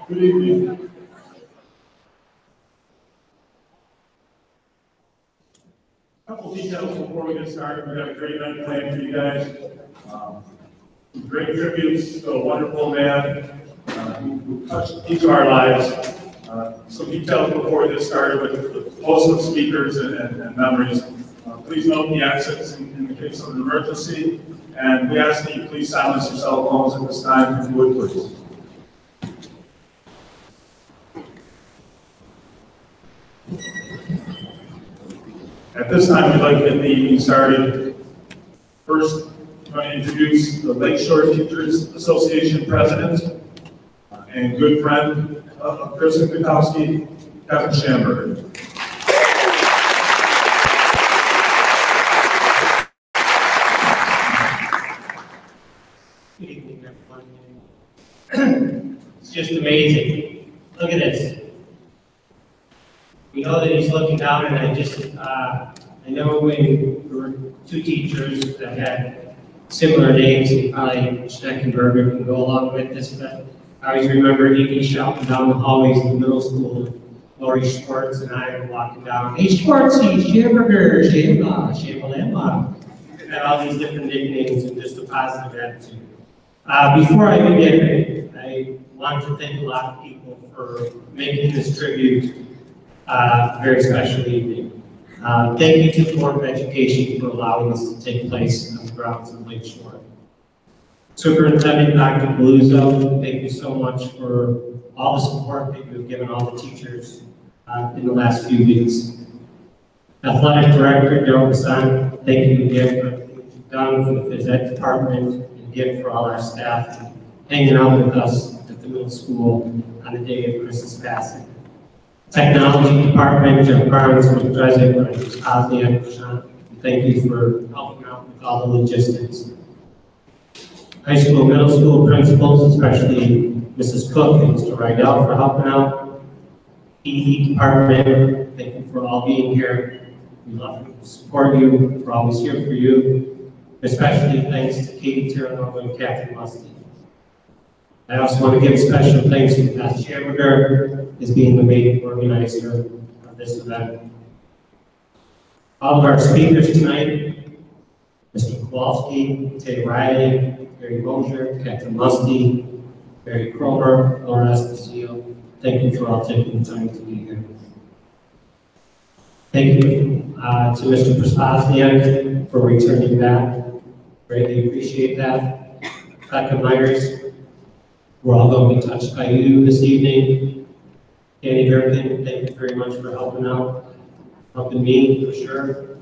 Good evening. A couple details before we get started. We've got a great night planned for you guys. Great tributes to a wonderful man who touched each of our lives. Some details before we get started with the host of speakers and memories. Please note the exits in the case of an emergency, and we ask that you please silence your cell phones at this time, if you would please. At this time, we'd like to get the evening started. First, I'm going to introduce the Lake Shore Teachers Association President and good friend of Chris Ignatowski, Kevin Schamberger. Good evening, everyone. It's just amazing. Look at this. We know that he's looking down, and I know when there were two teachers that had similar names, and probably Schneckenberger can go along with this, but I always remember Iggy shouting down the hallways in the middle school. Lori Schwartz and I were walking down, hey Schwartzy, Schamberger, Shamba, Shambalamba. And all these different nicknames and just a positive attitude. Before I begin, I want to thank a lot of people for making this tribute a very special evening. Thank you to the Board of Education for allowing this to take place on the grounds of Lake Shore. Superintendent Dr. Beluzzo, thank you so much for all the support that you've given all the teachers in the last few weeks. Athletic Director Joe Bassan, thank you again for everything you've done for the phys ed department and again for all our staff and hanging out with us at the middle school on the day of Chris's passing. Technology Department, Jeff Barnes, Mike Dresek, Osniak, thank you for helping out with all the logistics. High school, middle school principals, especially Mrs. Cook and Mr. Rydell for helping out. PE Department, thank you for all being here. We love you, support you, we're always here for you. Especially thanks to Katie Terranova and Kathy Musty. I also want to give special thanks to Pat Schamberger as being the main organizer of this event. All of our speakers tonight, Mr. Kowalski, Tay Riley, Gary Mosier, Captain Musty, Barry Kromer, Laura Esposito, thank you for all taking the time to be here. Thank you to Mr. Prasposniak for returning back. Greatly appreciate that. Becca Myers, we're all going to be touched by you this evening. Danny Durkin, thank you very much for helping out, helping me for sure.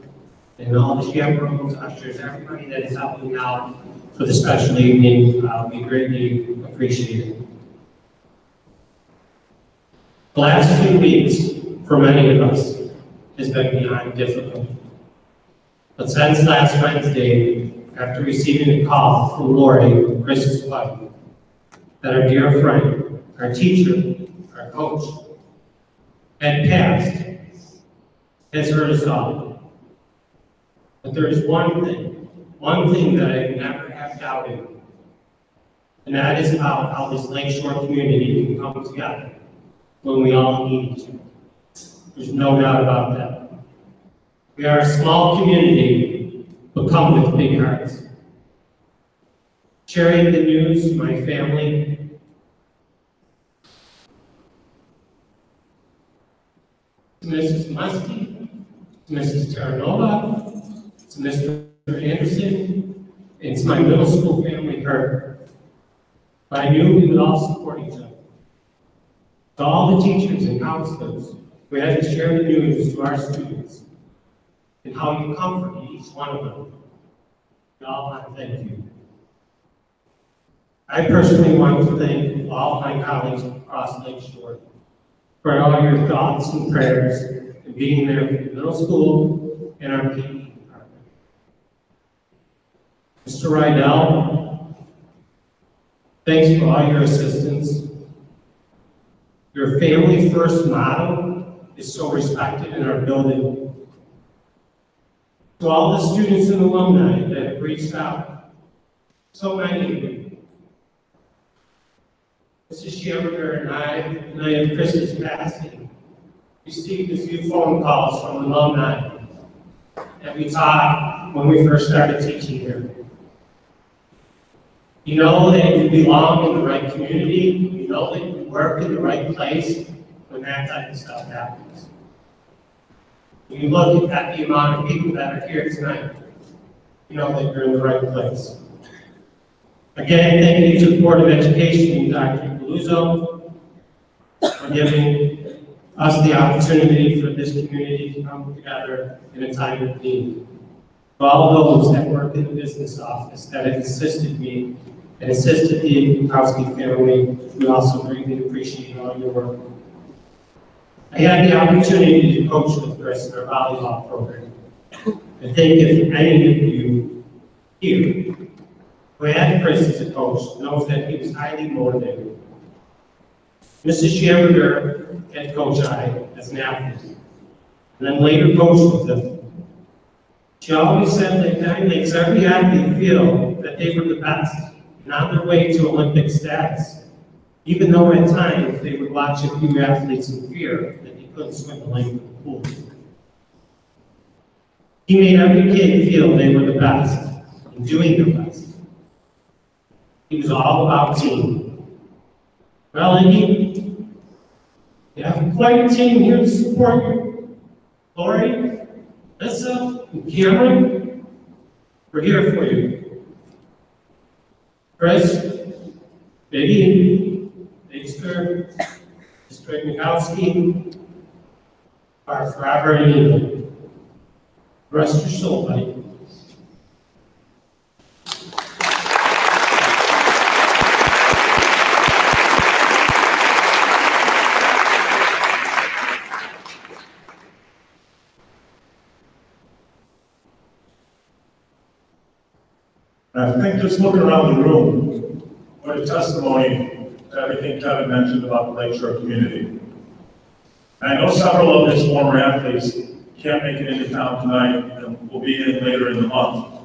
And all the chaperones, ushers, everybody that is helping out for the special evening, we greatly appreciate it. The last few weeks, for many of us, has been beyond difficult. But since last Wednesday, after receiving a call from Lori, Chris's wife, that our dear friend, our teacher, our coach, had passed, has hurt us all. But there is one thing that I never have doubted, and that is about how this Lake Shore community can come together when we all need each other. There's no doubt about that. We are a small community, but come with big hearts. Sharing the news to my family, to Mrs. Musty, to Mrs. Terranova, to Mr. Anderson, and to my middle school family, Kurt. But I knew we would all support each other. To all the teachers and counselors, we had to share the news to our students and how you comforted each one of them. We all want to thank you. I personally want to thank all my colleagues across Lake Shore for all your thoughts and prayers and being there for the middle school and our PE department. Mr. Rydell, thanks for all your assistance. Your family first motto is so respected in our building. To all the students and alumni that have reached out, so many of you, Mrs. Shearer and I, the night of Christmas passing, received a few phone calls from alumni that we taught when we first started teaching here. You know that you belong in the right community, you know that you work in the right place when that type of stuff happens. When you look at the amount of people that are here tonight, you know that you're in the right place. Again, thank you to the Board of Education and Dr. Paluzzo for giving us the opportunity for this community to come together in a time of need. For all those that work in the business office that have assisted me and assisted the Ignatowski family, we also greatly appreciate all your work. I had the opportunity to coach with Chris in our volleyball program. I think if any of you here who had Chris as a coach knows that he was highly motivated. Mrs. Shearer had coached I as an athlete, and then later coached with him. She always said that that makes every athlete feel that they were the best and on their way to Olympic status, even though at times they would watch a few athletes in fear that they couldn't swim the length of the pool. He made every kid feel they were the best and doing their best. He was all about team. Well, Iggy, you have quite a team here to support you. Lori, Lisa, and Cameron, we're here for you. Chris, Biggie, Dexter, Mr. Ignatowski are forever in England. Rest your soul, buddy. I think just looking around the room, what a testimony to everything Kevin mentioned about the Lake Shore community. And I know several of his former athletes can't make it into town tonight and will be in later in the month.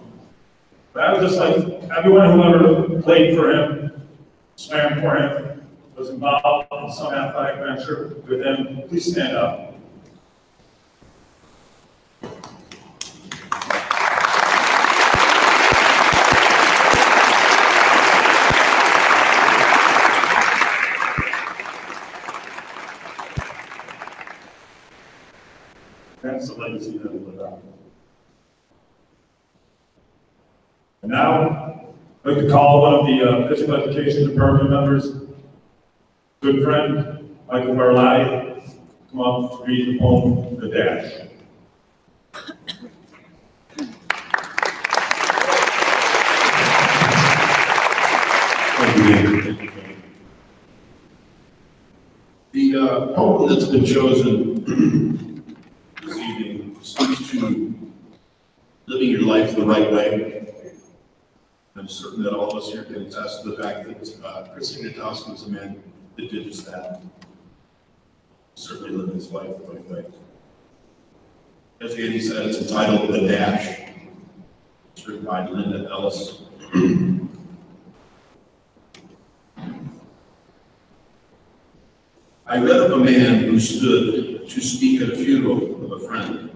But I would just like everyone who ever played for him, swam for him, was involved in some athletic venture with him, please stand up. That's the legacy that we'll live out. And now, I'd like to call one of the physical education department members, good friend, Michael Barlai, come up to read the poem, The Dash. Thank you. The poem that's been chosen this evening speaks to living your life the right way. I'm certain that all of us here can attest to the fact that Chris Ignatowski was a man that did just that. Certainly lived his life the right way. As Andy said, it's entitled The Dash. It's written by Linda Ellis. I read of a man who stood to speak at a funeral of a friend.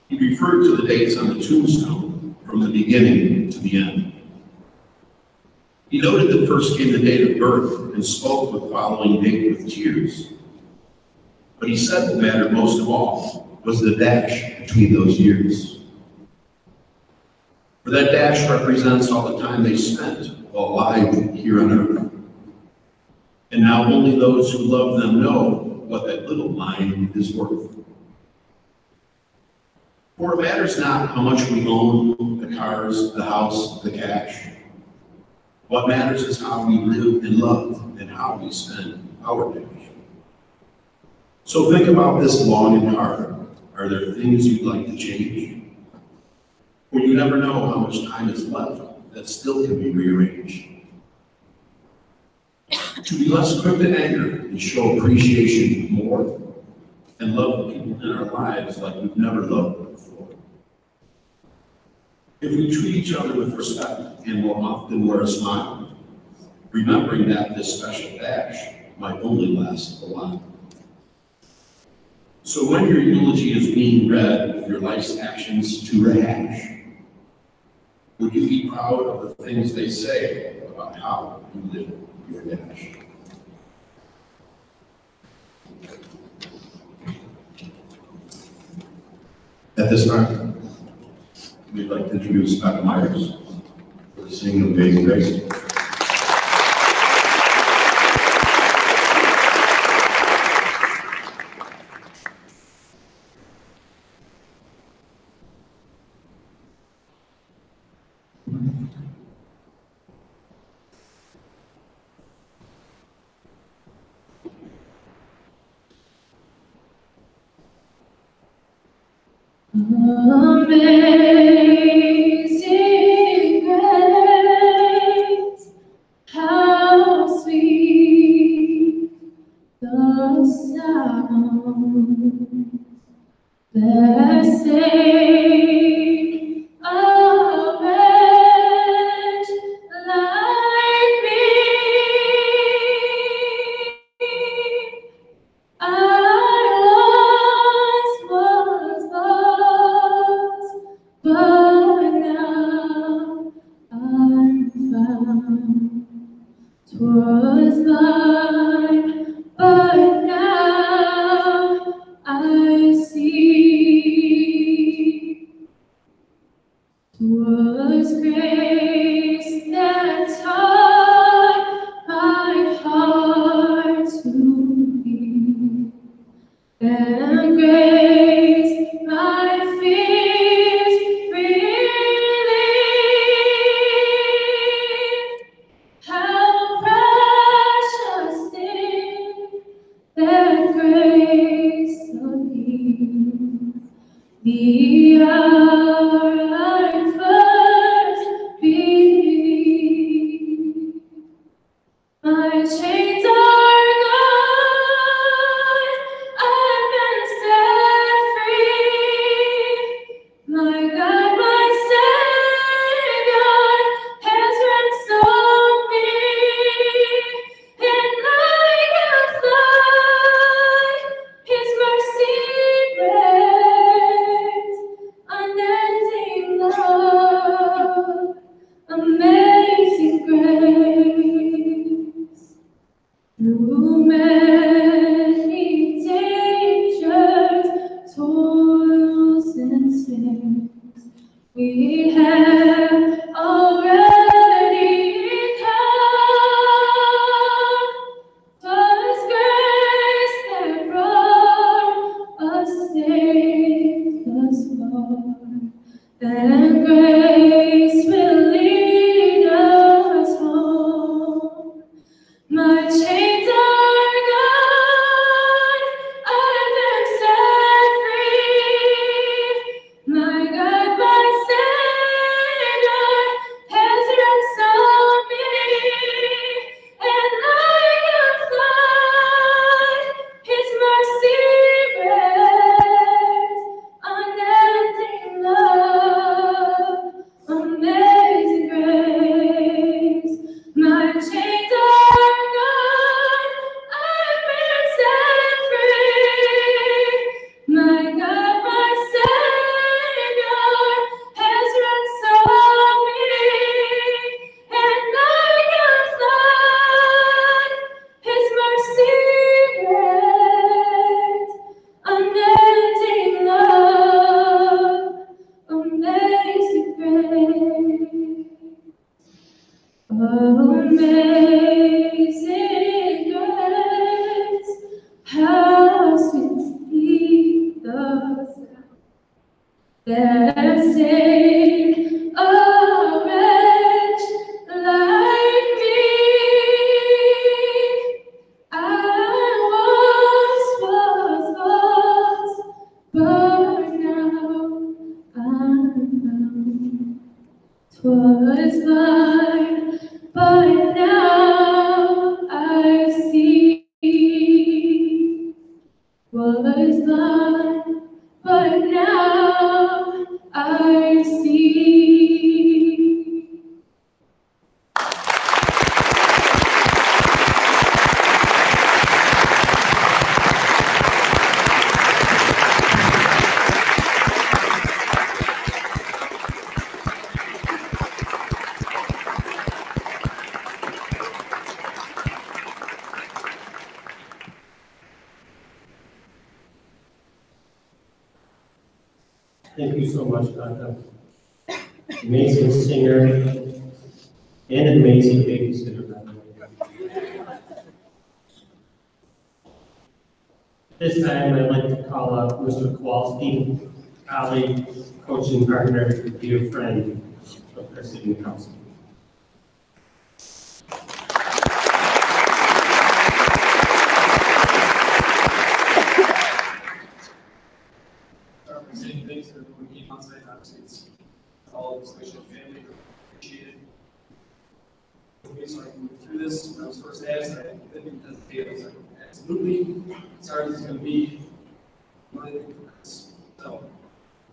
He referred to the dates on the tombstone from the beginning to the end. He noted that first came the date of birth and spoke of the following date with tears. But he said what mattered most of all was the dash between those years. For that dash represents all the time they spent while alive here on earth. And now only those who love them know what that little line is worth. For it matters not how much we own, the cars, the house, the cash. What matters is how we live and love and how we spend our days. So think about this long and hard. Are there things you'd like to change? For you never know how much time is left that still can be rearranged. To be less quick to anger and show appreciation more, and love the people in our lives like we've never loved them before. If we treat each other with respect and more often wear a smile, remembering that this special dash might only last a while. So when your eulogy is being read with your life's actions to rehash, would you be proud of the things they say about how you live your dash? At this time, we'd like to introduce Scott Myers for the singing of Amazing Grace. Amazing grace, how sweet the sound that saved a wretch like me. I once was lost, but now I'm found. 'Twas blind, but now I see. 'Twas grace that taught my heart to beat, and grace my fears relieved. How precious thing that grace appeared, the hour I first believed. My chains are gone, I've been set free. My God, my Savior, has ransomed me. And like a flood, His mercy reigns, unending love, amazing grace. Through many dangers, toils, and sins, we have already come. 'Twas grace that brought us safe thus far, and grace will lead us home. My chains are gone, I've been set free. My God, my Savior, has ransomed me. And like a flood, His mercy reigns, unending love, amazing grace. My chains are gone, I've been set free. My God, my Savior, has ransomed me. And like a flood, His mercy reigns, unending love, amazing grace. Amazing grace, how sweet the sound that saved a wretch like me. I once was lost, but now I'm found. 'Twas blind, but now Thank you so much, Becca. Amazing singer and an amazing babysitter, by the way. This time, I'd like to call up Mr. Kowalski, colleague, coaching partner, dear friend of Chris Ignatowski. Saying thanks to everyone who came on tonight. Obviously, it's all special family appreciated. So I can move through this. When I was first asked, I didn't hesitate. I was like, absolutely. Sorry, this is going to be one of the things. So,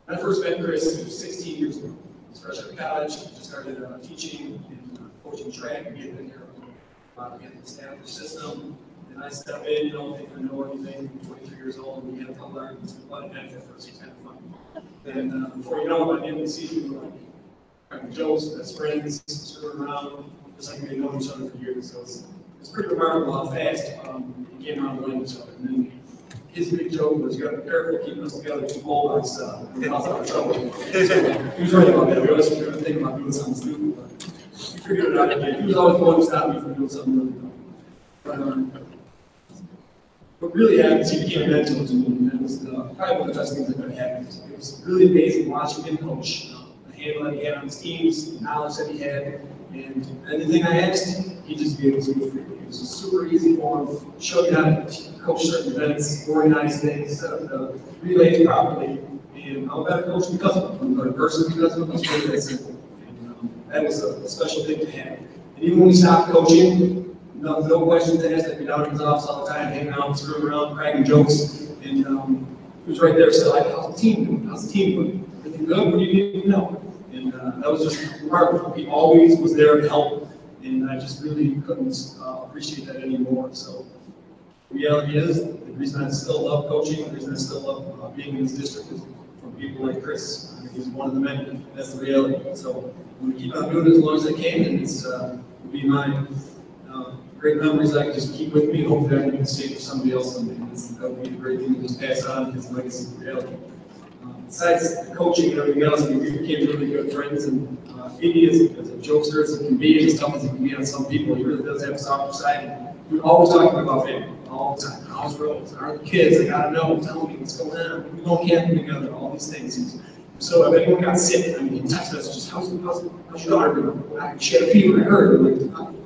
when I first met Chris, it was 16 years ago. I was fresh out of college. I just started teaching and coaching track and getting in there, getting the established system. And I step in, think I know anything. I'm 23 years old, and we had a couple arguments with one at first. It was kind of fun. And before you know it, by the end of the season, we were like cracking jokes, best friends, screwing around, just like we had known each other for years. So it's pretty remarkable how fast we came around knowing each other. And then his big joke was, you got to be careful keeping us together too long, we cause our trouble. He was right about that. We always were thinking about doing something stupid, but we figured it out again. He was always the one who stopped me from doing something really dumb. But what really happened is he became a mentor to me, and that was probably one of the best things that could have happened. It was really amazing watching him coach, the handle that he had on his teams, the knowledge that he had, and anything I asked, he just gave it to me freely. It was a super easy for him, showed me how to coach certain events, organize things, set up the relays properly, and I'm a better coach because of him. I'm a better person because of him. It's really that simple. And that was a special thing to have. And even when we stopped coaching, no questions asked. I'd be down in his office all the time, hanging out, screwing around, cracking jokes, and he was right there still like, how's the team doing? How's the team doing? Everything good? What do you need to know? And that was just remarkable. He always was there to help, and I just really couldn't appreciate that anymore. So the reality is, the reason I still love coaching, the reason I still love being in this district is from people like Chris. I mean, he's one of the many. That's the reality. So I'm going to keep on doing it as long as I can, and it's will be my great memories I can just keep with me. Hopefully I can even save for somebody else someday. That would be a great thing to just pass on his legacy of reality. Besides the coaching and everything else, we became really good friends, and Indy is as a jokester as it can be, as tough as it can be on some people. He really does have a softer side. And we're always talking about family, all the time. How's Rose? How are the kids? I gotta know. Tell me what's going on. We go camping together, all these things. So if anyone got sick, I mean, he texted us just, how's your daughter doing? She had a fever, I heard. I'm like,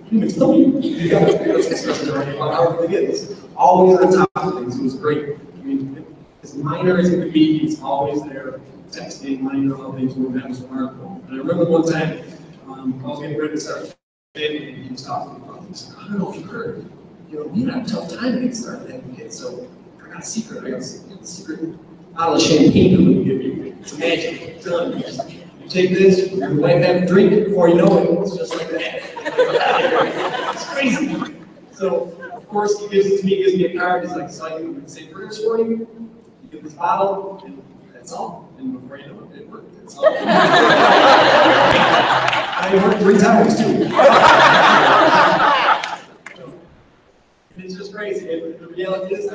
you got especially about how big it is. Always on top of things. It was great. I mean, as minor as it could be, he's always there texting, letting you know how things were. That was remarkable. And I remember one time, I was getting ready to start family, and he was talking about this. I don't know if you heard, we had a tough time getting started having kids. So I got a secret. I got a secret bottle of champagne I'm going to give you. It's magic. I'm telling you. You take this, your wife have a drink, before you know it, it's just like that. It's crazy. So, of course, he gives it to me, gives me a card, he's like, so I can say prayers for you. You get this bottle, and that's all. And before you know it, it worked. That's all. I worked 3 times, too. It's just crazy. And the reality is,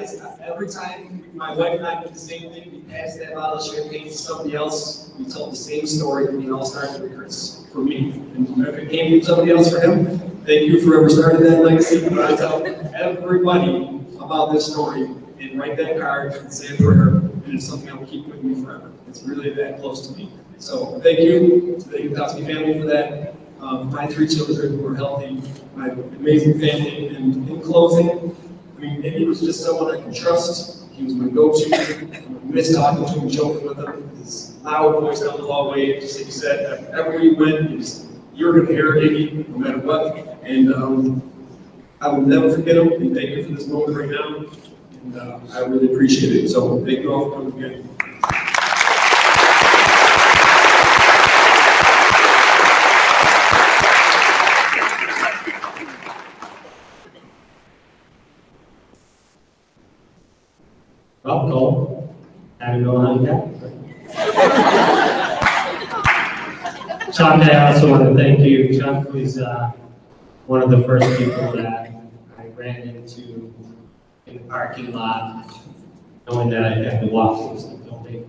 every time my wife and I did the same thing, we passed that bottle of champagne to somebody else, we told the same story, and it all started with Chris, for me. And if it came from somebody else for him, thank you for ever starting that legacy. But I tell everybody about this story, and write that card and say a prayer, and it's something I will keep with me forever. It's really that close to me. So thank you to the Ignatowski family for that. My 3 children who are healthy, my amazing family, and in closing, I mean, Indy was just someone I could trust. He was my go-to. I miss talking to him, joking with him. His loud voice down the hallway, just like you said, everywhere you went, you're going to hear Indy no matter what. And I will never forget him. And thank you for this moment right now. And I really appreciate it. So thank you all for coming again. Well, Cole, I don't know how you got it. Chuck, I also want to thank you. Chuck was one of the first people that I ran into in the parking lot, knowing that I had to walk into the building.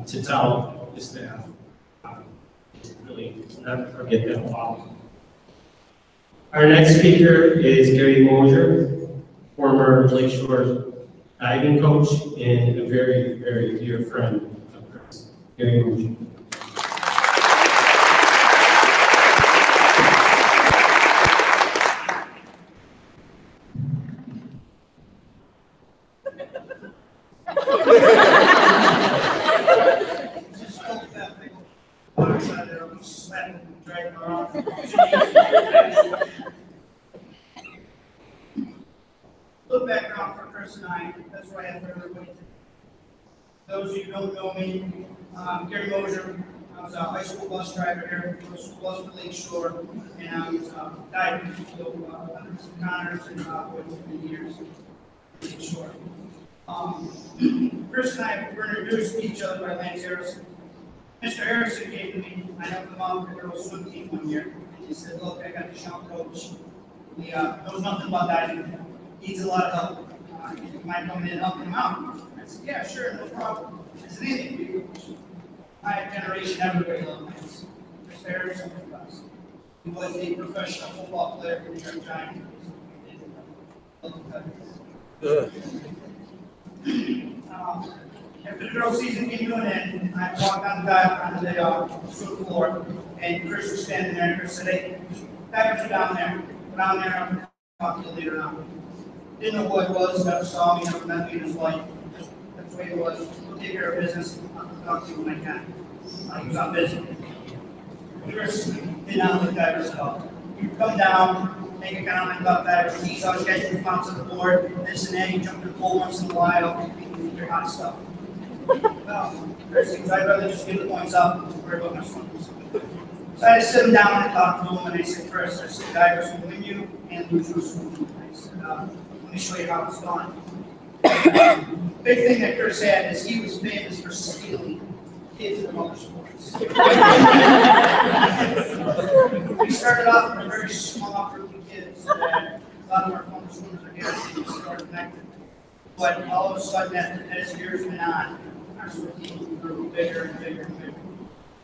to tell the staff. Really never forget that wow. Our next speaker is Gary Mosier, former Lake Shore diving coach and a very, very dear friend of Chris. Gary Mosier. Little background for Chris and I, that's what I have for everybody. Those of you who don't know me, Gary Mosier, I was a high school bus driver here, high school bus for Lake Shore, and I was diving, so under some Connors and for many years at Lake Shore. Chris and I were introduced to each other by Lance Harrison. Mr. Harrison came to me, I helped him out with the girls' swim team one year, and he said, look, I got this young coach. He knows nothing about diving, needs a lot of help. You might come in and help him out. I said, yeah, sure, no problem. I said, anything for you. My generation, everybody loved Lance. Mr. Harrison was. He was a professional football player for the New York Giants. After the girls' season came to an end, I walked on the swim floor, and Chris was standing there, and Chris said, hey, divers are down there. Go down there, I'll talk to you later on. Didn't know who I was, never saw me, never met me in his life. That's the way it was. We'll take care of business. I'll talk to you when I can. He was on business. Chris did not let divers go. You come down, make a comment about divers. He's always getting response to the board, this and that. You jump in the pool once in a while, your hot stuff. Chris thinks I'd rather just give the points up and worry about my swimmers. So I just sit him down and talk to him, and I said, Chris, I said, divers will win you and lose you swimming. I said, let me show you how it's done. Big thing that Chris had is he was famous for stealing kids from other sports. We started off with a very small group of kids that a lot of our former swimmers are here, so we connected. But all of a sudden, as years went on, our swim team grew bigger and bigger and bigger.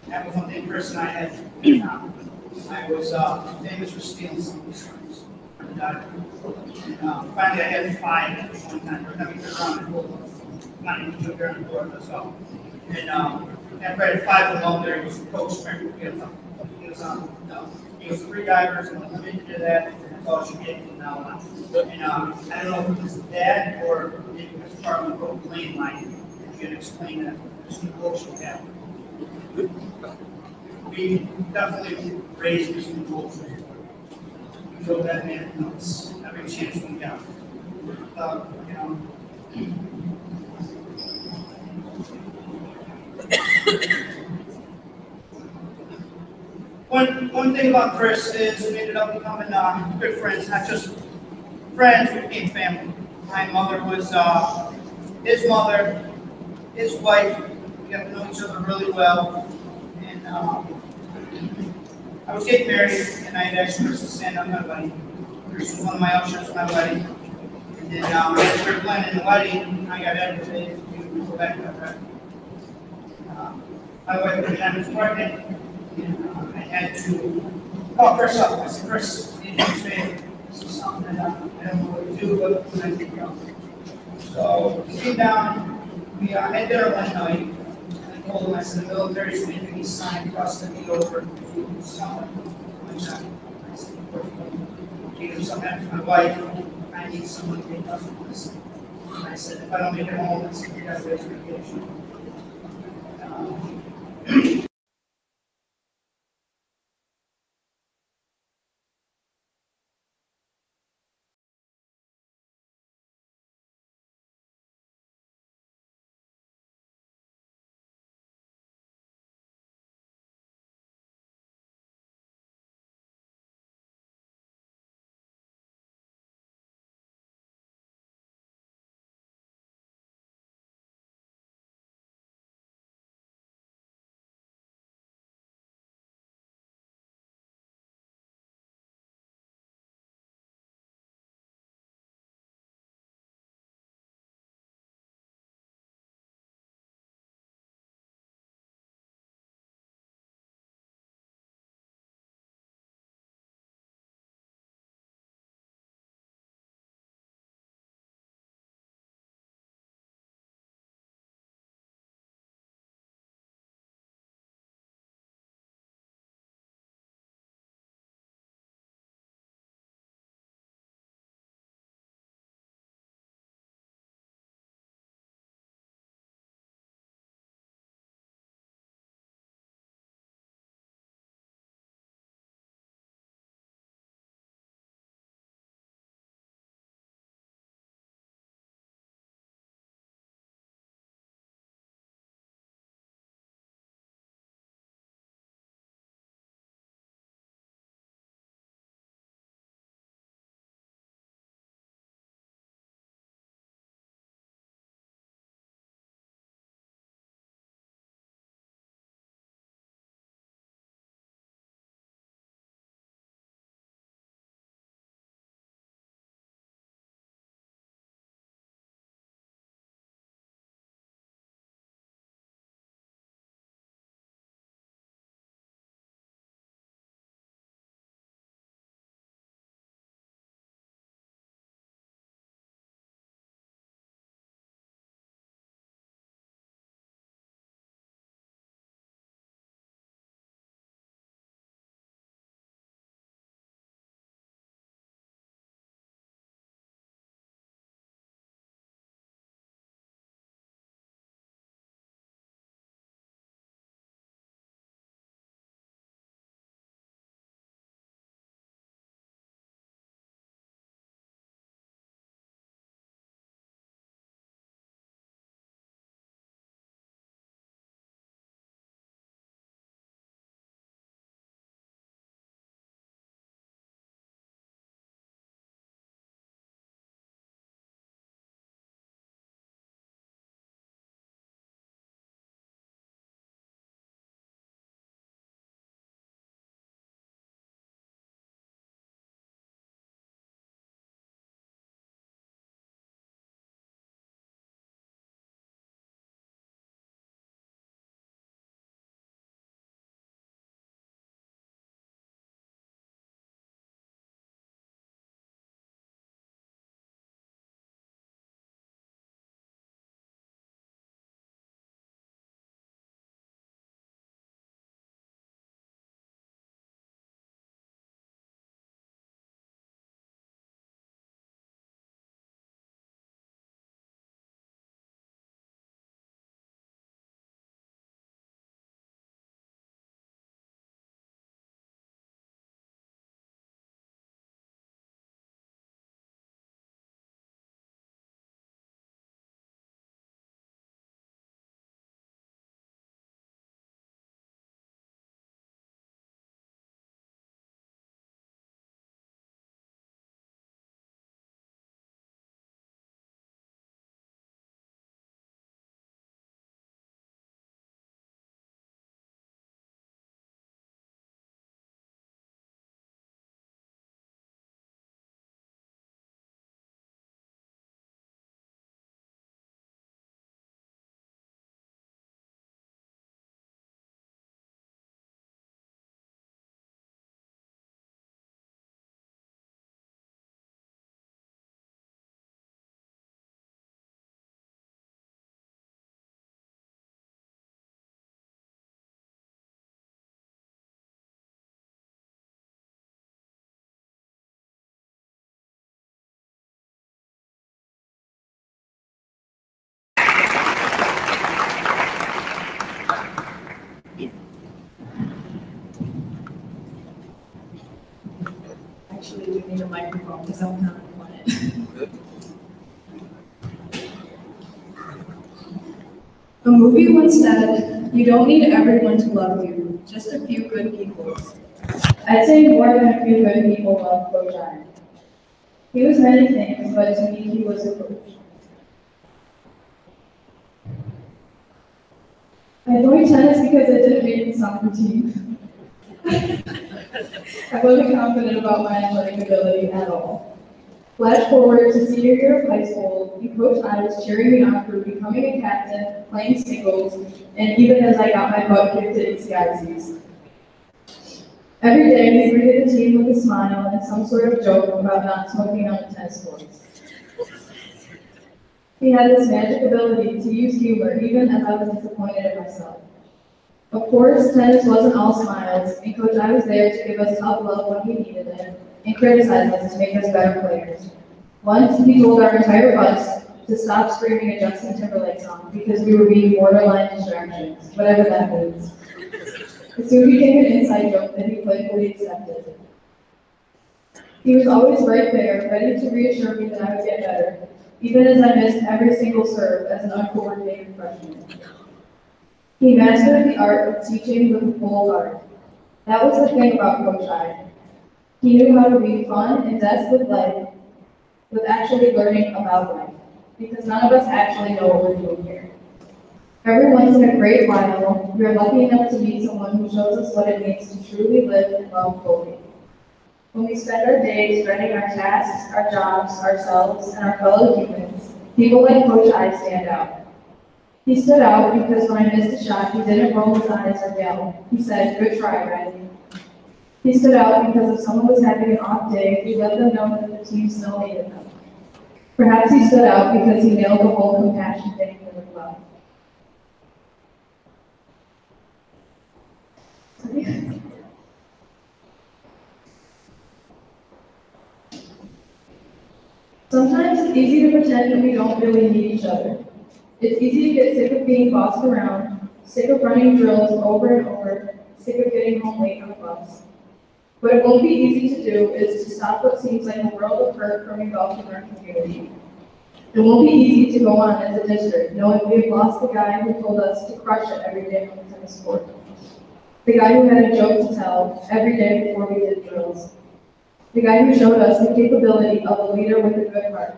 That was one thing Chris and I had in common. I was famous for stealing some of these swims. And finally, I had 5 at one time. Every time we turned around, I pulled them. Not even took her on the board myself. And after I had 5 of them up there, he was the coach. He was 3 divers, and when he did that, that's all she did from now on. And I don't know if it was dad or maybe it was part of the broken lane line. If you can explain that, just the coach we had. We definitely raised this new culture. We know that man knows every chance we got. One thing about Chris is we ended up becoming good friends, not just friends, we became family. My mother was his mother, his wife. We got to know each other really well. And I was getting married, and I had asked Chris to stand on my wedding. Chris was one of my ushers at my wedding. And then as we were planning the wedding, I got everything to go back to that wedding. My wife at the time was pregnant, and I had to call Chris up. I said, Chris, you need to stay. This is something that I don't know what to do, but I need to go. So we came down, we had dinner one night. I told him, I said, the military is making me sign trusted me over to someone. I said, because sometimes my wife, I need someone to take trust of this. And I said, if I don't make it home, it's you got to raise vacation. the microphone because I'm kind of quiet. A movie once said, "You don't need everyone to love you, just a few good people." I'd say more than a few good people love Coach I. He was many things, but to me, he was a coach. I joined tennis because I didn't make the soccer team. I wasn't confident about my athletic ability at all. Flash forward to senior year of high school, and Coach I was cheering me on for becoming a captain, playing singles, and even as I got my butt kicked at CICs. Every day, he greeted the team with a smile and some sort of joke about not smoking on the tennis courts. He had this magic ability to use humor even as I was disappointed in myself. Of course, tennis wasn't all smiles, and Coach I was there to give us tough love when we needed it, and criticize us to make us better players. Once, he told our entire bus to stop screaming a Justin Timberlake song because we were being borderline distractions, whatever that means. It soon became an inside joke that he playfully accepted. He was always right there, ready to reassure me that I would get better, even as I missed every single serve as an uncoordinated freshman. He mastered the art of teaching with a full heart. That was the thing about Coach I. He knew how to be fun and zest with life, with actually learning about life, because none of us actually know what we're doing here. Every once in a great while, we are lucky enough to meet someone who shows us what it means to truly live and love fully. When we spend our days dreading our tasks, our jobs, ourselves, and our fellow humans, people like Coach I stand out. He stood out because when I missed a shot, he didn't roll his eyes or yell. He said, "Good try, Riley." He stood out because if someone was having an off day, he let them know that the team still needed them. Perhaps he stood out because he nailed the whole compassion thing really well. Sometimes it's easy to pretend that we don't really need each other. It's easy to get sick of being bossed around, sick of running drills over and over, sick of getting home late on the bus. What it won't be easy to do is to stop what seems like a world of hurt from engulfing our community. It won't be easy to go on as a district, knowing we've lost the guy who told us to crush it every day on the tennis court. The guy who had a joke to tell every day before we did drills. The guy who showed us the capability of a leader with a good heart.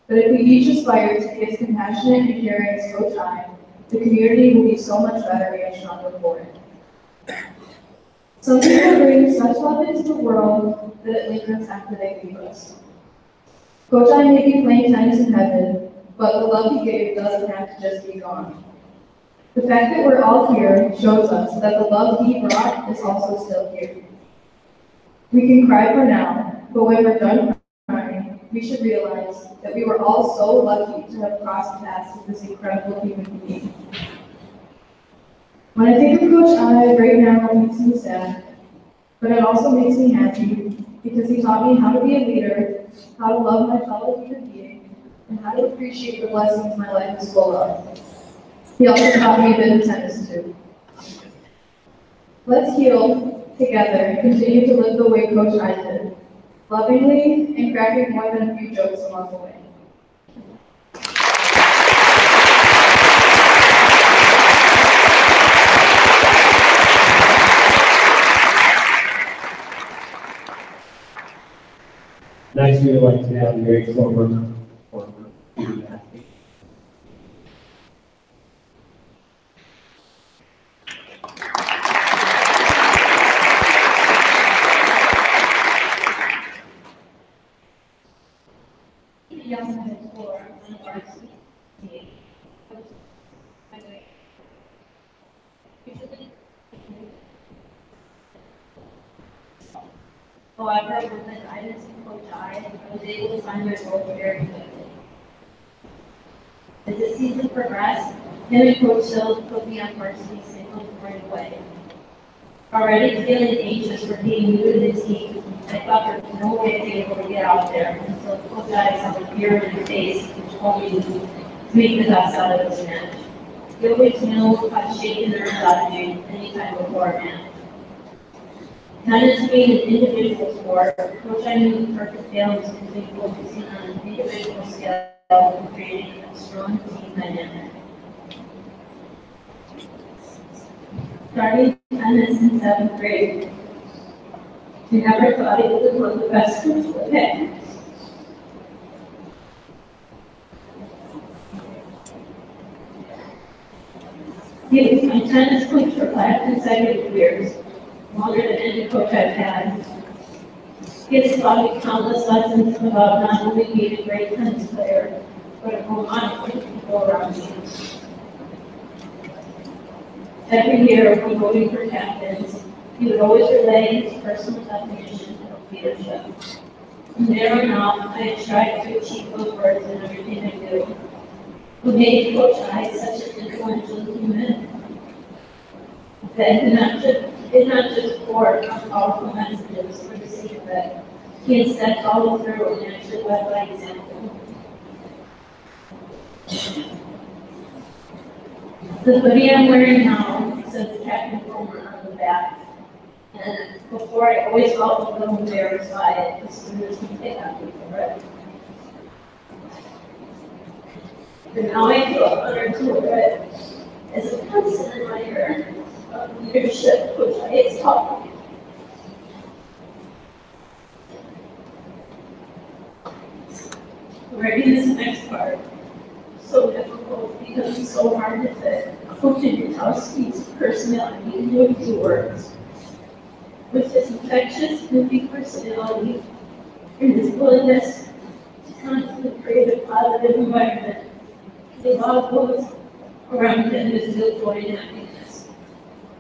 But if we each aspire to be as compassionate and caring as Coach I, the community will be so much better and stronger for it. Some people bring such love into the world that it lingers after they leave us. Coach I may be playing tennis in heaven, but the love he gave doesn't have to just be gone. The fact that we're all here shows us that the love he brought is also still here. We can cry for now, but when we're done crying, we should realize that we were all so lucky to have crossed paths with this incredible human being. When I think of Coach I right now, it makes me sad, but it also makes me happy because he taught me how to be a leader, how to love my fellow human being, and how to appreciate the blessings my life is full of. He also taught me a bit of tennis too. Let's heal together and continue to live the way Coach I did, lovingly and cracking more than a few jokes along the way. Next, we would like to have Gary Clover for feedback. However, with the guidance of Coach I was able to find my role very quickly. As the season progressed, him and Coach Sills put me on varsity singles right away. Already feeling anxious for being new to the team, I thought there was no way I'd be able to get out there until Coach I saw the fear in his face and told me to make the best out of this match. He always knew how to shake the nerves out of me anytime before a match. Tennis being an individual sport, Coach I knew the perfect balance between focusing on an individual skill and creating a strong team dynamic. Starting tennis in 7th grade, I never thought it was one of the best schools to pick. He was my tennis coach for 5 consecutive years, longer than any coach I've had. He has taught me countless lessons about not only being a great tennis player, but a role model for the people around me. Every year, when voting for captains, he would always relay his personal definition of leadership. From there on out, I have tried to achieve those words in everything I do. What made Coach I such an influential human? That he not just poured out powerful messages for the sake of it. He instead followed through and actually led by example. The hoodie I'm wearing now says Captain Homer on the back. And before I always felt a little embarrassed by it, the students would pick on me for it. And now I feel honored to wear it as a constant reminder of leadership, which I has taught me. Writing this next part is so difficult because it's so hard to fit Coach Ignatowski's personality into a few words. With his infectious, goofy personality and his willingness to constantly create a positive environment, he allowed those around him to feel joy and happiness.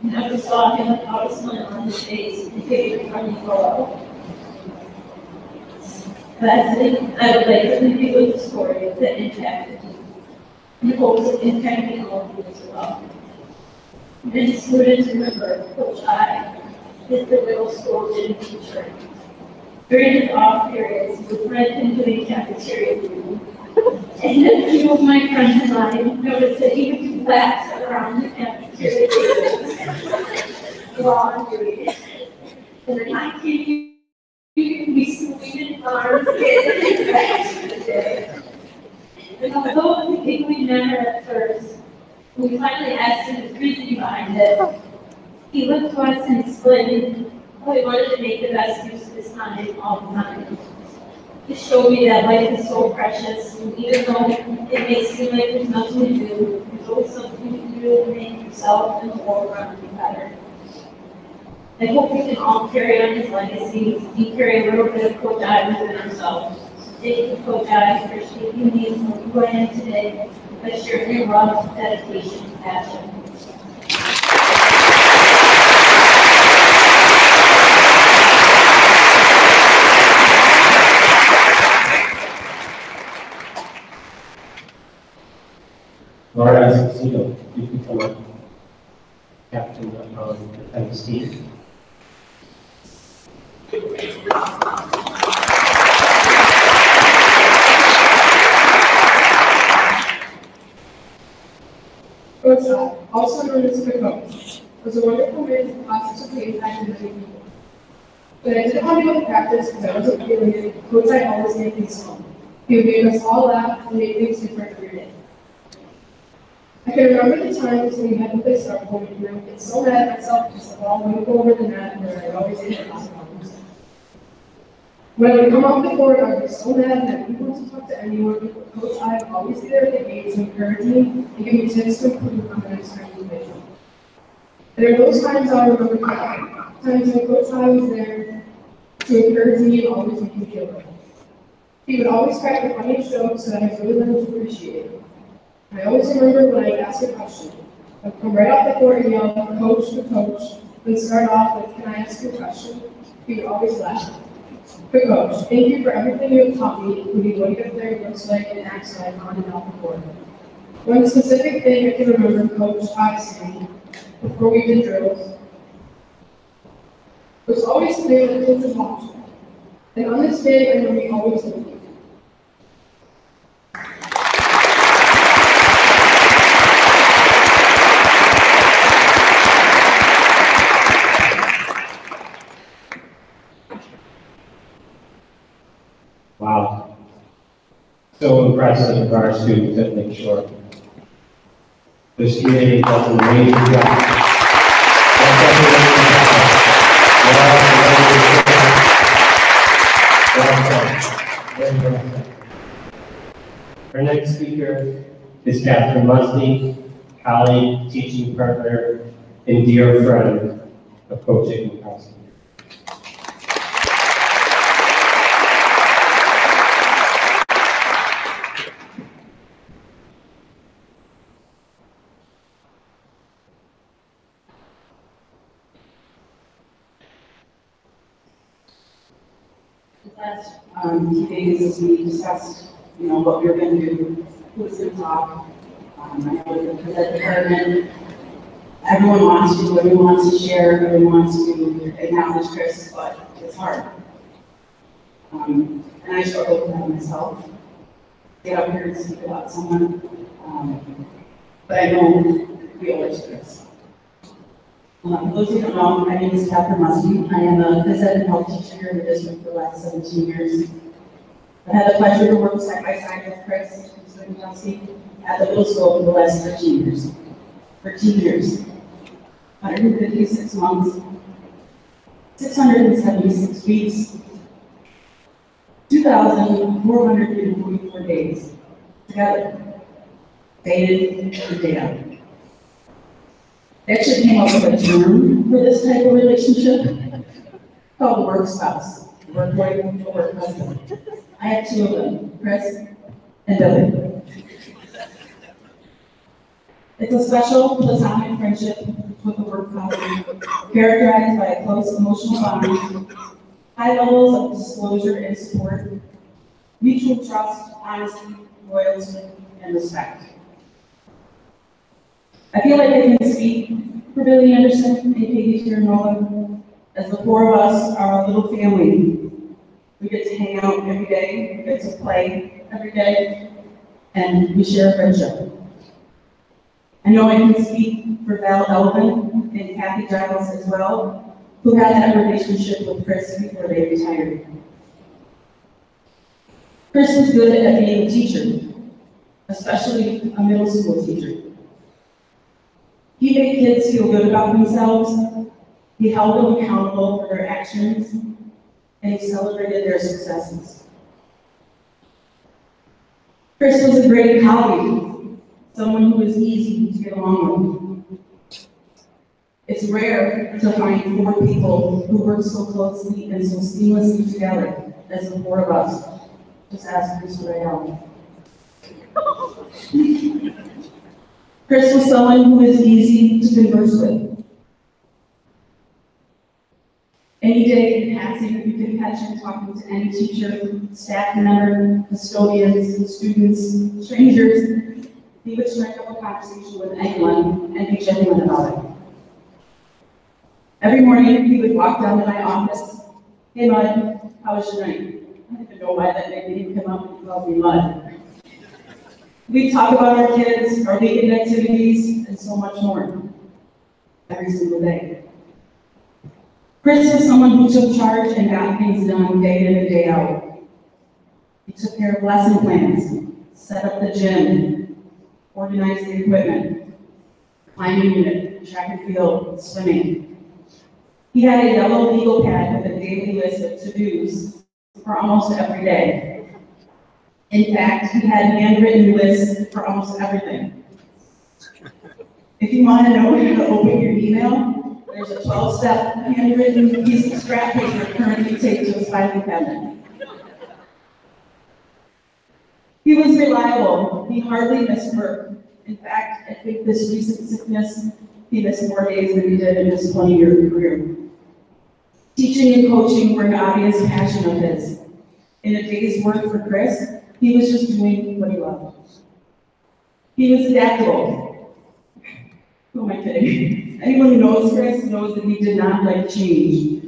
You never saw him without a smile on his face and gave a funny fellow. Lastly, I would like to leave you with a story that impacted me, and hopes it impacted all of you as well. Many students remember Coach I is the middle school gym teacher. During his off periods, he would run into the cafeteria room, and a few of my friends and I noticed that he would do laps around the cafeteria tables while I'm doing it. And then I came. You can be swinging arms, getting back to the day. And although it was a giggly manner at first, when we finally asked him the reason behind it, he looked to us and explained how he wanted to make the best use of his time all the time. It showed me that life is so precious, and even though it may seem like there's nothing to do, there's always something you can do to make yourself and the world around you better. I hope we can all carry on his legacy and carry a little bit of Coach I within ourselves. Thank you, Coach I, for shaping me into who I am today by sharing your love, dedication, and passion. Laura Esposito, 54, captain of the tennis team. Coach I, also known as the coach, was a wonderful man who positively impacted many people. When I didn't want to go to practice because I wasn't feeling it, Coach I always made things fun. He would make us all laugh and make things different every day. I can remember the times when we had to play softball and I would get so mad at myself because the ball wouldn't go over the net and I always hit it last times. When I would come off the court, I would be so mad and I wouldn't want to talk to anyone, but Coach I would always be there at the gate to encourage me and give me tips to improve on the next time we played. There are those times I remember crying, times when Coach I was there to encourage me and always make me feel good. He would always crack the funniest jokes that I really learned to appreciate. I always remember when I would ask a question. I would come right off the court and yell, "Coach to coach," then start off with, "Can I ask you a question?" He would always laugh. Good coach, thank you for everything you have taught me, including what a good player looks like and acts like on and off the court. One specific thing I can remember Coach I saying before we did drills was always clear that Coach was watching. And on this day, I know he always loved me. Wow. So impressive of our students at Lake Shore. This community does an amazing job. Our next speaker is Catherine Musty, colleague, teaching partner, and dear friend of Coach Ignatowski. The last few days, we discussed, what we were going to do, who was going to talk. I know because at the department, everyone wants to share, everyone wants to acknowledge Chris, but it's hard. And I struggle with that myself. Get up here and speak about someone, but I know we owe it to Chris. For those who don't know, my name is Catherine Musty. I am a phys ed and health teacher here in the district for the last 17 years. I've had the pleasure to work side by side with Chris Ignatowski at the middle school for the last 13 years. 13 years, 156 months, 676 weeks, 2,444 days together, day in and day out. I actually came up with a term for this type of relationship called work spouse, work wife, work husband. I have two of them, Chris and Billy. It's a special platonic friendship with a work colleague, characterized by a close emotional bond, high levels of disclosure and support, mutual trust, honesty, loyalty, and respect. I feel like I can speak for Billy Anderson and Katie Tiernola, as the four of us are a little family. We get to hang out every day, we get to play every day, and we share a friendship. I know I can speak for Val Elvin and Kathy Giles as well, who had that relationship with Chris before they retired. Chris was good at being a teacher, especially a middle school teacher. He made kids feel good about themselves, he held them accountable for their actions, and he celebrated their successes. Chris was a great colleague, someone who was easy to get along with. It's rare to find four people who work so closely and so seamlessly together as the four of us. Just ask Chris right out. Chris was someone who was easy to converse with. Any day in passing, you can catch him talking to any teacher, staff member, custodians, students, strangers. He would strike up a conversation with anyone and be genuine about it. Every morning, he would walk down to my office. Hey, Mud, how was your night? I don't even know why that nickname came up and he called me Mud. We talk about our kids, our weekend activities, and so much more every single day. Chris was someone who took charge and got things done day in and day out. He took care of lesson plans, set up the gym, organized the equipment, climbing unit, track and field, swimming. He had a yellow legal pad with a daily list of to-dos for almost every day. In fact, he had handwritten lists for almost everything. If you want to know how to open your email, there's a 12-step handwritten piece of scrap paper currently taped to his filing cabinet. He was reliable. He hardly missed work. In fact, I think this recent sickness, he missed more days than he did in his 20-year career. Teaching and coaching were an obvious passion of his. In a day's work for Chris, he was just doing what he loved. He was adaptable. Who am I kidding? Anyone who knows Chris knows that he did not like change.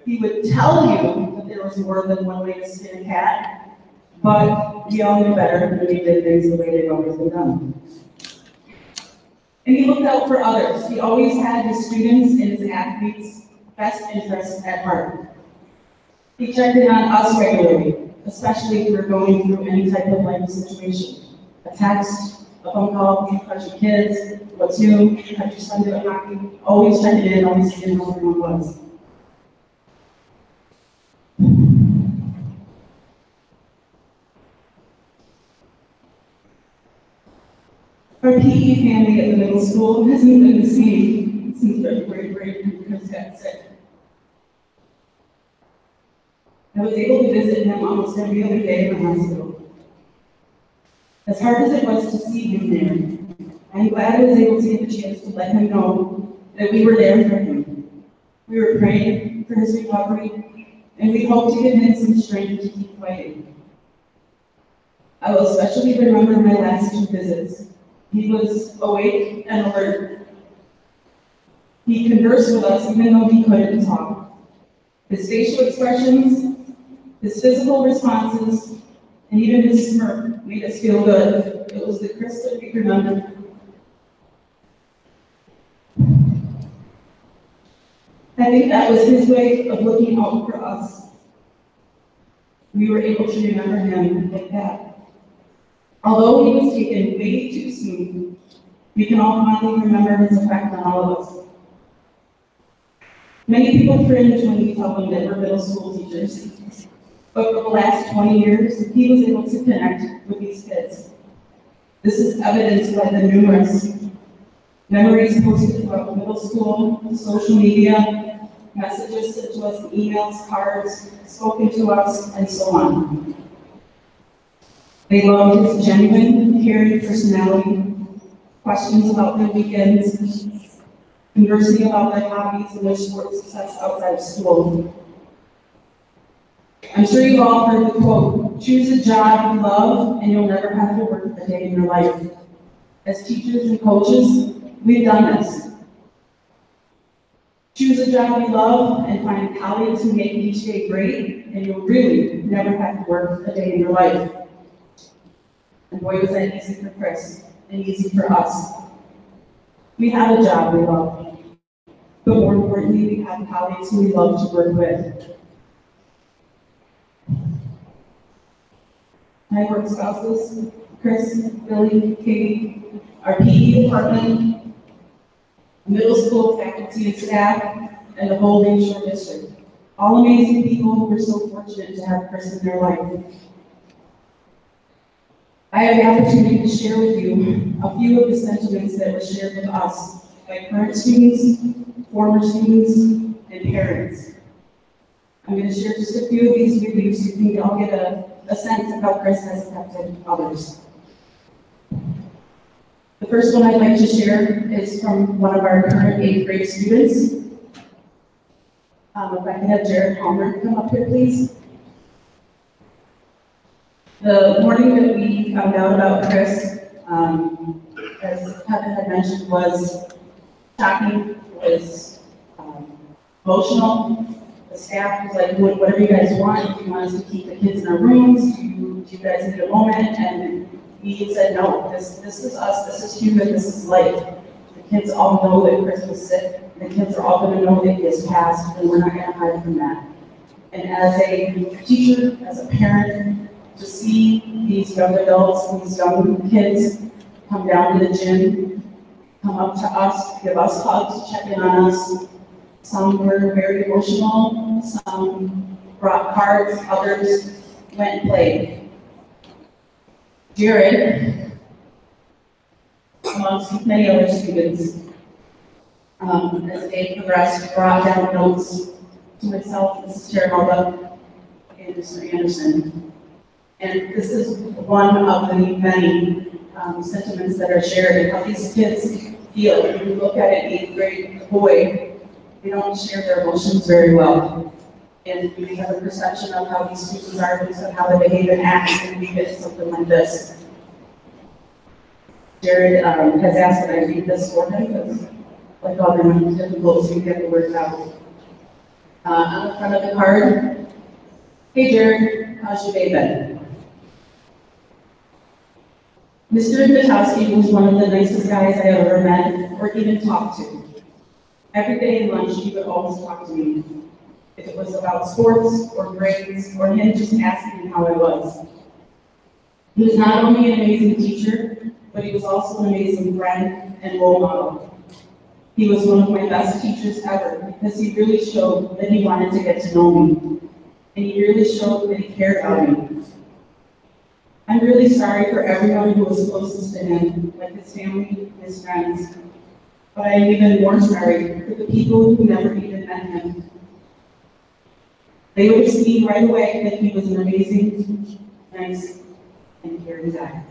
He would tell you that there was more than one way to skin a cat, but we all knew better when he did things the way they've always been done. And he looked out for others. He always had his students and his athletes' best interests at heart. He checked in on us regularly, especially if we're going through any type of life situation. A text, a phone call, how's your kids, what's new, how'd your son do at hockey, always checking in, always seeing how everyone was. Our PE family at the middle school hasn't been the same since February break when Chris got sick. I was able to visit him almost every other day in the hospital. As hard as it was to see him there, I'm glad I was able to get the chance to let him know that we were there for him. We were praying for his recovery, and we hope to give him some strength to keep fighting. I will especially remember my last 2 visits. He was awake and alert. He conversed with us even though he couldn't talk. His facial expressions, his physical responses, and even his smirk made us feel good. It was the Chris that we remembered. I think that was his way of looking out for us. We were able to remember him like that. Although he was taken way too soon, we can all fondly remember his effect on all of us. Many people cringe when we tell them that we're middle school teachers, but for the last 20 years, he was able to connect with these kids. This is evidenced by the numerous memories posted throughout middle school, social media, messages sent to us, emails, cards, spoken to us, and so on. They loved his genuine, caring personality, questions about their weekends, conversing about their hobbies and their sports success outside of school. I'm sure you've all heard the quote, choose a job you love and you'll never have to work a day in your life. As teachers and coaches, we've done this. Choose a job you love and find colleagues who make each day great, and you'll really never have to work a day in your life. And boy, was that easy for Chris and easy for us. We have a job we love, but more importantly, we have colleagues who we love to work with. My work spouses, Chris, Billy, Katie, our PE department, middle school faculty and staff, and the whole Lake Shore district. All amazing people who were so fortunate to have Chris in their life. I have the opportunity to share with you a few of the sentiments that were shared with us by current students, former students, and parents. I'm going to share just a few of these with you so you can all get a sense of how Chris has affected others. The first one I'd like to share is from one of our current 8th grade students. If I can have Jared Palmer come up here, please. The morning that we found out about Chris, as Heather had mentioned, was shocking, was emotional. The staff was like, whatever you guys want, if you want us to keep the kids in our rooms, do you guys need a moment? And we said, no, this is us, this is human, this is life. The kids all know that Chris was sick, the kids are all gonna know that he has passed, and we're not gonna hide from that. And as a teacher, as a parent, to see these young adults, these young kids come down to the gym, come up to us, give us hugs, check in on us. Some were very emotional, some brought cards, others went and played. Jared, amongst many other students, as the day progressed, brought down notes to myself, Mrs. Terhalda, and Mr. Anderson. And this is one of the many sentiments that are shared and how these kids feel. When you look at an 8th grade boy, they don't share their emotions very well. And we have a perception of how these students are based on how they behave and act, and we get something like this. Jared has asked that I read this for him because, like all them, it's difficult to get the words out. On the front of the card, hey Jared, how's your day been? Mr. Ignatowski was one of the nicest guys I ever met or even talked to. Every day at lunch, he would always talk to me. if it was about sports or grades or him just asking me how I was. He was not only an amazing teacher, but he was also an amazing friend and role model. He was one of my best teachers ever because he really showed that he wanted to get to know me, and he really showed that he cared about me. I'm really sorry for everyone who was closest to him, like his family, his friends, but I am even more sorry for the people who never even met him. They would have seen right away that he was an amazing, nice, and caring guy.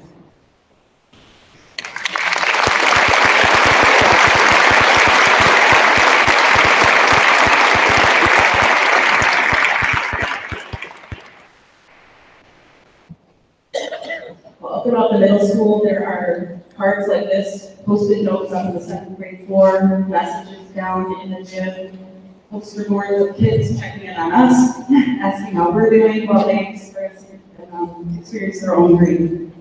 Well, up throughout the middle school, there are cards like this, Post-it notes on the second grade floor, messages down in the gym, poster boards of kids checking in on us, asking how we're doing while they experience their own grief.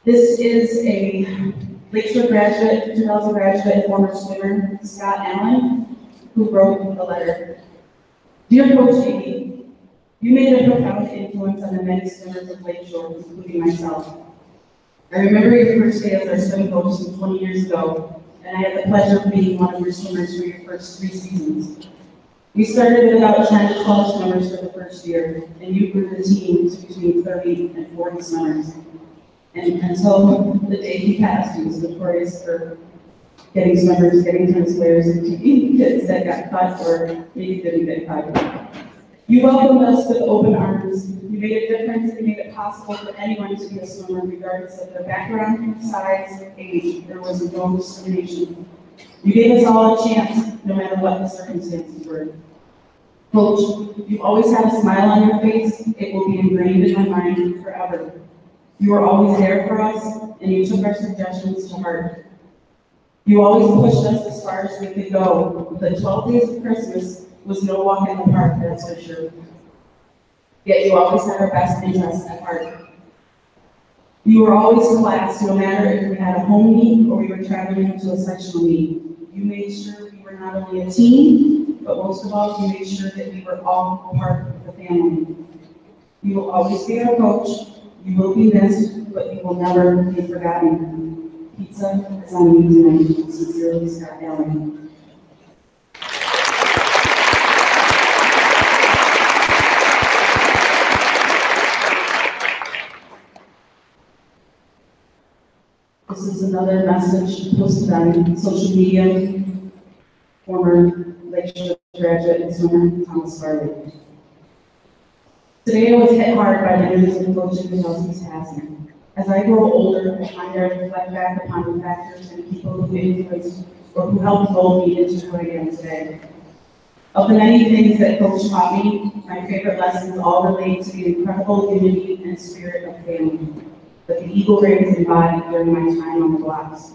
This is a Lake Shore graduate, 2000 graduate, and former swimmer, Scott Allen, who wrote a letter. Dear Coach Amy, you made a profound influence on the many swimmers of Lake Shore, including myself. I remember your first day as our swim coach some 20 years ago, and I had the pleasure of being one of your swimmers for your first 3 seasons. We started with about 10 to 12 swimmers for the first year, and you grew the team to between 30 and 40 swimmers. And until the day he passed, he was notorious for getting swimmers, getting tennis players, and keeping kids that got cut or maybe didn't get cut. You welcomed us with open arms. You made a difference and made it possible for anyone to be a swimmer, regardless of their background, size, age. There was no discrimination. You gave us all a chance, no matter what the circumstances were. Coach, you always had a smile on your face. It will be ingrained in my mind forever. You were always there for us, and you took our suggestions to heart. You always pushed us as far as we could go. The 12 days of Christmas was no walk in the park, that's for sure. Yet you always had our best interests at heart. You were always class, no matter if we had a home meet or we were traveling to a sectional meet. You made sure we were not only a team, but most of all, you made sure that we were all part of the family. You will always be our coach. You will be missed, but you will never be forgotten. Pizza is on me tonight. Sincerely, Scott Allen. This is another message posted on social media. Former Lake Shore graduate and swimmer, Thomas Farley. Today I was hit hard by the news of Coach Ignatowski's passing. As I grow older, I find I reflect back upon the factors and people who influenced or who helped mold me into who I am today. Of the many things that Coach taught me, my favorite lessons all relate to the incredible unity and spirit of family that the Eagle Rays embodied during my time on the blocks.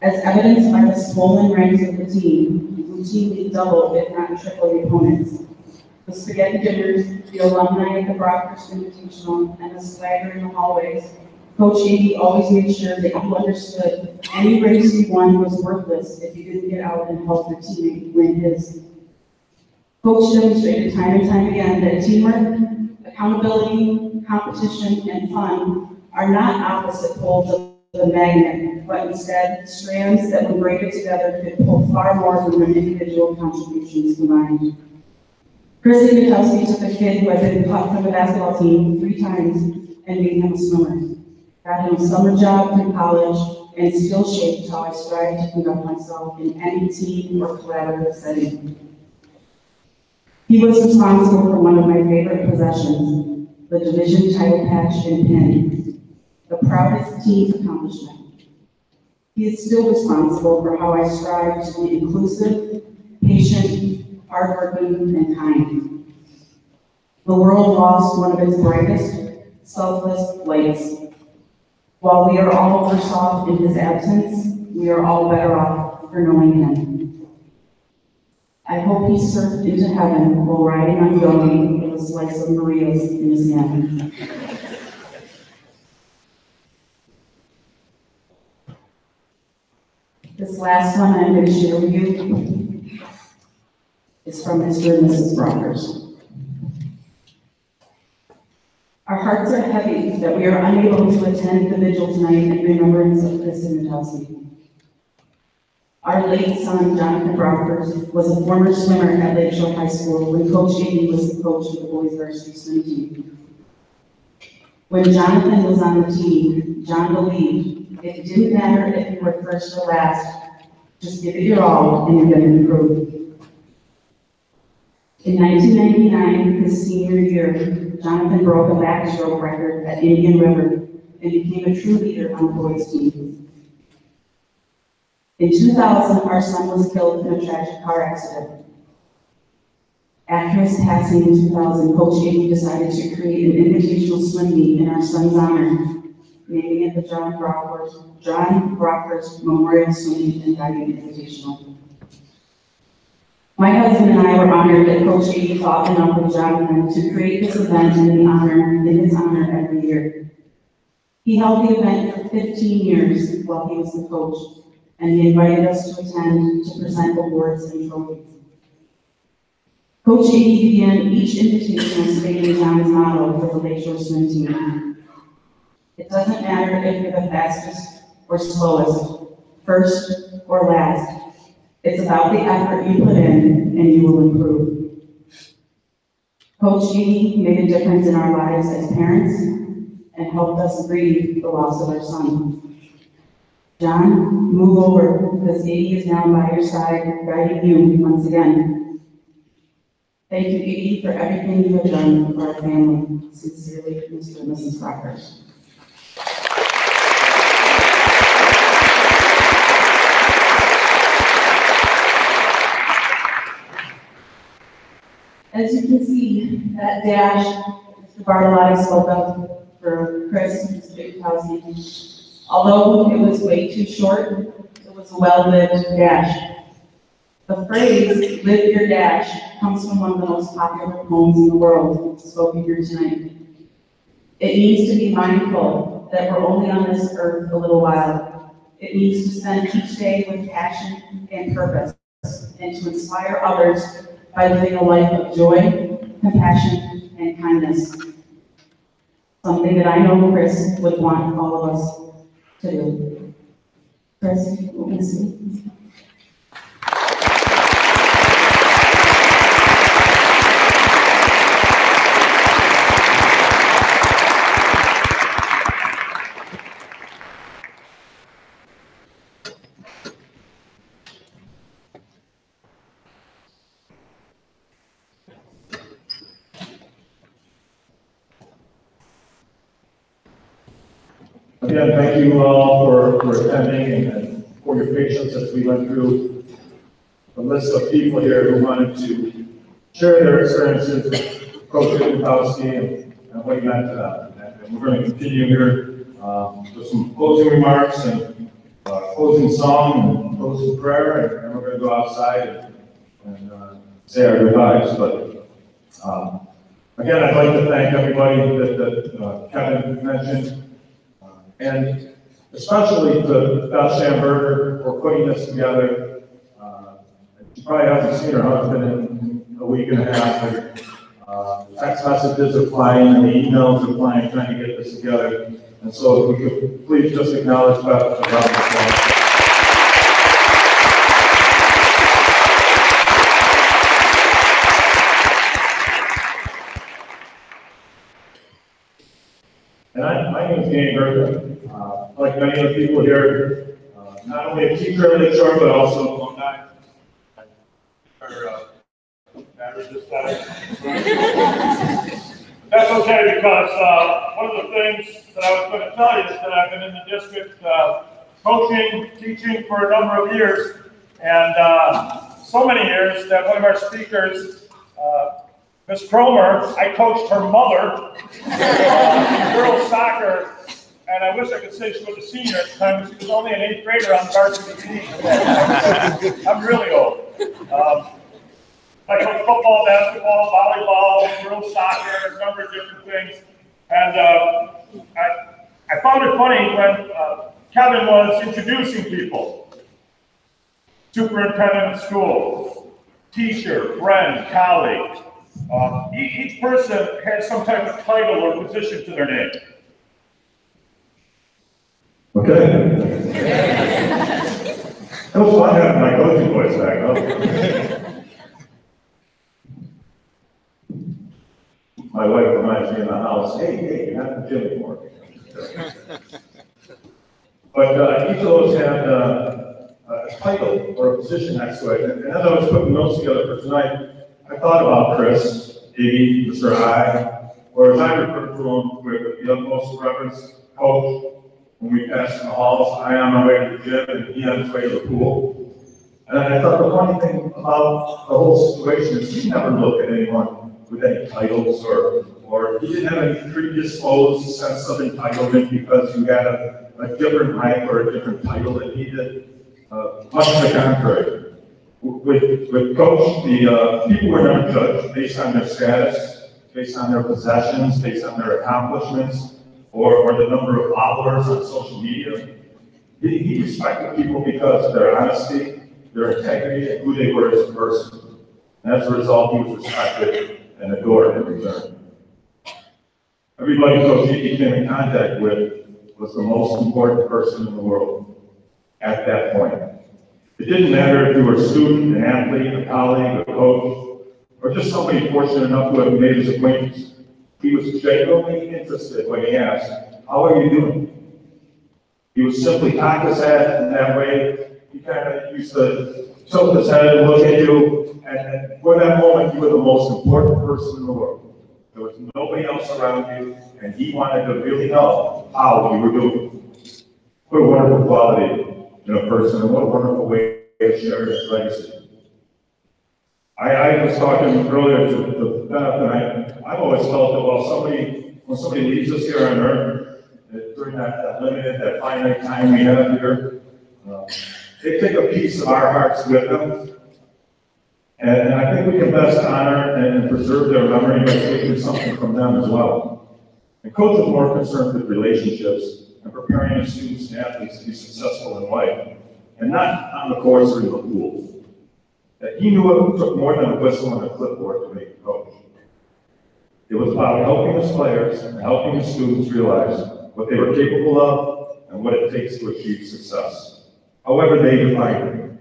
As evidenced by the swollen ranks of the team, who routinely double, if not triple, the opponents. The spaghetti dinners, the alumni at the Brockers Invitational, and the swagger in the hallways, Coach Amy always made sure that you understood any race you won was worthless if you didn't get out and help your teammate win his. Coach demonstrated time and time again that teamwork, accountability, competition, and fun are not opposite poles of the magnet, but instead strands that when braided together could pull far more than their individual contributions combined. Chris Ignatowski took a kid who had been cut from the basketball team 3 times and made him a swimmer. Got him a summer job through college and still shaped how I strive to conduct myself in any team or collaborative setting. He was responsible for one of my favorite possessions, the division title patch and pin, the proudest team accomplishment. He is still responsible for how I strive to be inclusive, patient, hardworking, and kind. The world lost one of its brightest, selfless lights. While we are all worse off in his absence, we are all better off for knowing him. I hope he surfed into heaven while riding on Yogi with a slice of Maria's in his hand. This last one I'm going to share with you is from Mr. and Mrs. Brockers. Our hearts are heavy that we are unable to attend the vigil tonight in remembrance of Chris Ignatowski. Our late son, Jonathan Brockers, was a former swimmer at Lake Shore High School when Coach Amy was the coach of the boys varsity swim team. When Jonathan was on the team, John believed it didn't matter if you were first or last, just give it your all and you're going to improve. In 1999, his senior year, Jonathan broke a backstroke record at Indian River and became a true leader on the boys team. In 2000, our son was killed in a tragic car accident. After his passing in 2000, Coach Amy decided to create an invitational swim meet in our son's honor, naming it the John Brockers Memorial Swimming and Diving Invitational. My husband and I were honored that Coach Amy thought enough of Jonathan to create this event in his honor every year. He held the event for 15 years while he was the coach, and he invited us to attend to present awards and trophies. Coach Amy began each invitation stating John's motto for the Lake Shore swim team. It doesn't matter if you're the fastest or slowest, first or last. It's about the effort you put in and you will improve. Coach Amy made a difference in our lives as parents and helped us grieve the loss of our son. John, move over because Amy is now by your side, guiding you once again. Thank you, Edie, for everything you have done for our family. Sincerely, Mr. and Mrs. Brockers. As you can see, that dash Mr. Bartolotti spoke of for Chris and Mr. Ignatowski, although it was way too short, it was a well-lived dash. The phrase, live your dash, comes from one of the most popular poems in the world, spoken here tonight. It means to be mindful that we're only on this earth a little while. It means to spend each day with passion and purpose, and to inspire others by living a life of joy, compassion, and kindness. Something that I know Chris would want all of us to do. Chris, what can you say? Again, thank you all for attending and for your patience as we went through the list of people here who wanted to share their experiences with Coach Ignatowski and what he meant to them. And we're going to continue here with some closing remarks and closing song and closing prayer, and we're going to go outside and say our goodbyes. But again, I'd like to thank everybody that Kevin mentioned. And especially to Beth Schamberger for putting this together. She probably hasn't seen her husband in a week and a half. The text messages are flying and the emails are flying trying to get this together. And so if we could please just acknowledge Beth for the round of applause. And my name is Danny Berger. Like many of the people here, not only a teacher at Lake Shore, but also alumni. That's okay because one of the things that I was going to tell you is that I've been in the district coaching, teaching for a number of years, and so many years that one of our speakers, Miss Cromer, I coached her mother in girls soccer, and I wish I could say she was a senior at the time, but she was only an 8th grader on the varsity team. I'm really old. I coached football, basketball, volleyball, girls soccer, a number of different things. And I found it funny when Kevin was introducing people. superintendent of schools, teacher, friend, colleague. Each person has some type of title or position to their name. Okay. That was fun having my coaching voice back, huh? My wife reminds me in the house, hey, you're not in the gym anymore. But each of those had a title or a position next to it. And as I was putting notes together for tonight, I thought about Chris, Iggy, Mr. I, or as I refer to him with the utmost reverence, Coach. When we passed in the halls, I on my way to the gym and he on his way to the pool. And I thought the funny thing about the whole situation is he never looked at anyone with any titles or he didn't have any predisposed sense of entitlement because you had a different rank or a different title than he did. Much to the contrary. With Coach, the people were never judged based on their status, based on their possessions, based on their accomplishments, or the number of followers on social media. He respected people because of their honesty, their integrity, and who they were as a person. And as a result, he was respected and adored in return. Everybody Coach Iggy came in contact with was the most important person in the world at that point. It didn't matter if you were a student, an athlete, a colleague, a coach, or just somebody fortunate enough to have made his acquaintance. He was genuinely interested when he asked, how are you doing? He would simply cock his head in that way. He kind of used to tilt his head and look at you, and for that moment, you were the most important person in the world. There was nobody else around you, and he wanted to really know how you were doing. What a wonderful quality in a person, and what a wonderful way to share his legacy. I was talking earlier to Beth, and I've always felt that when somebody leaves us here on earth, during that limited, that finite time we have here, they take a piece of our hearts with them. And I think we can best honor and preserve their memory by taking something from them as well. And Coach was more concerned with relationships and preparing his students and athletes to be successful in life, and not on the course or in the pool. That he knew it took more than a whistle and a clipboard to make a coach. It was about helping his players and helping his students realize what they were capable of and what it takes to achieve success, however they defined it.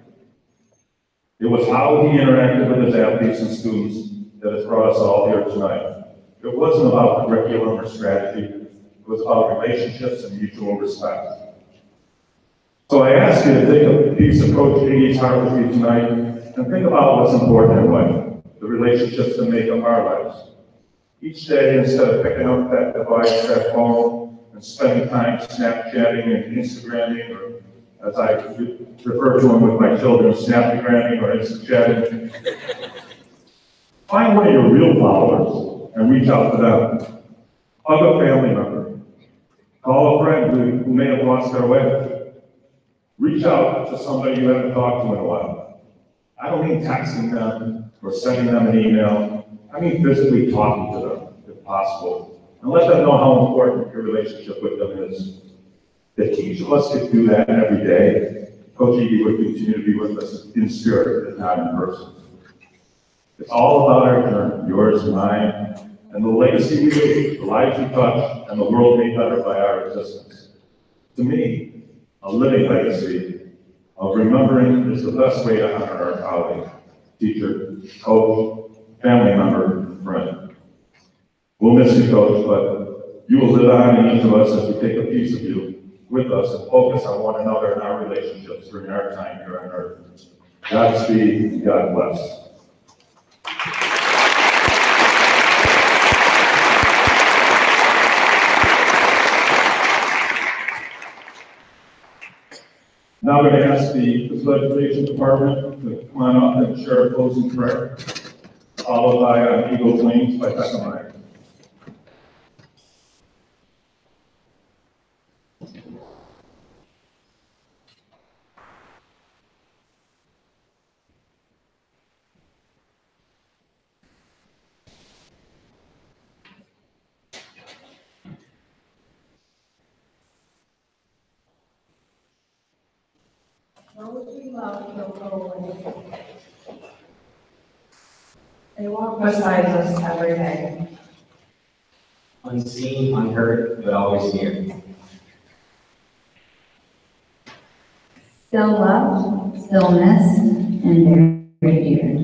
It was how he interacted with his athletes and students that has brought us all here tonight. It wasn't about curriculum or strategy. It was about relationships and mutual respect. So I ask you to take a piece of Coach Iggy's heart with you tonight and think about what's important in life, the relationships that make up our lives. Each day, instead of picking up that device, that phone, and spending time Snapchatting and Instagramming, or as I refer to them with my children, Snapgramming or Instachatting, find one of your real followers and reach out to them. Hug a family member. Call a friend who may have lost their way. Reach out to somebody you haven't talked to in a while. I don't mean texting them or sending them an email. I mean physically talking to them, if possible, and let them know how important your relationship with them is. If each of us could do that every day, Coach Iggy would continue to be with us in spirit, if not in person. It's all about our journey, yours and mine, and the legacy we leave, the lives we touch, and the world made better by our existence. To me, a living legacy of remembering is the best way to honor our colleague, teacher, coach, family member, friend. We'll miss you, Coach, but you will live on in each of us as we take a piece of you with us and focus on one another and our relationships during our time here on earth. Godspeed and God bless. Now I'm going to ask the Physical Education Department to come on up and share a closing prayer, followed by Eagles Wings by Becca Meyer. Those we love don't go away. They walk beside us every day. Unseen, unheard, but always near. Still loved, still missed, and very dear.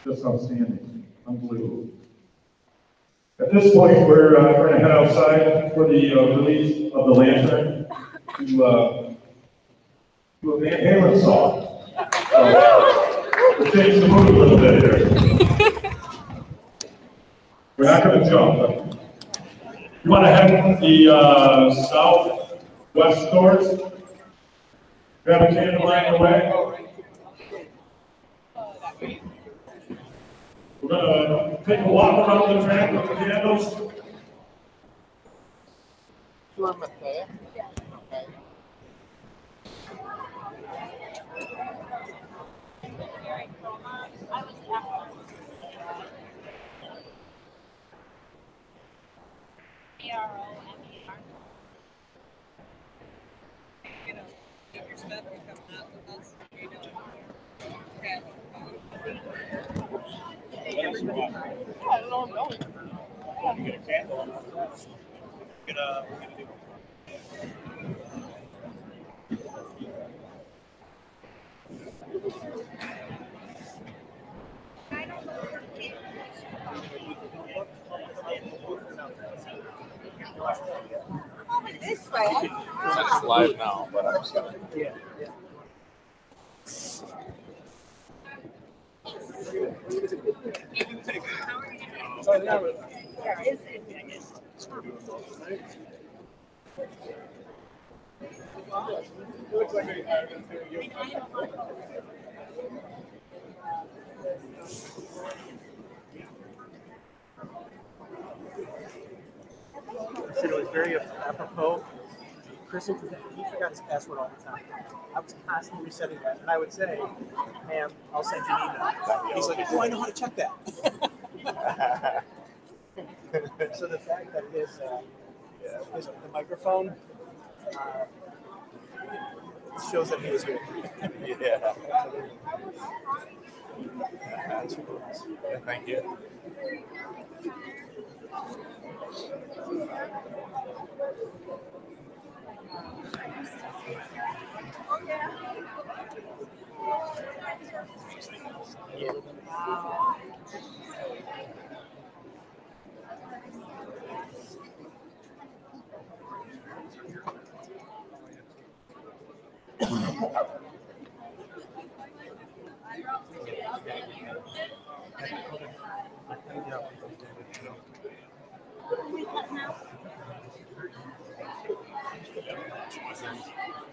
Just outstanding, unbelievable. At this point, we're going to head outside for the release of the lantern to a Van Halen song. We'll change the mood a little bit here. We're not going to jump, but you want to head the southwest doors? Grab a candle right away. We're going to take a walk around the track with the candles. This way. It's live now, but I'm just gonna. Yeah. said it was very apropos. Chris, he forgot his password all the time. I was constantly resetting that, and I would say, "Ma'am, I'll send you an email." He's like, "Oh, I know how to check that." So the fact that the microphone shows that he was here. Yeah. Thank you.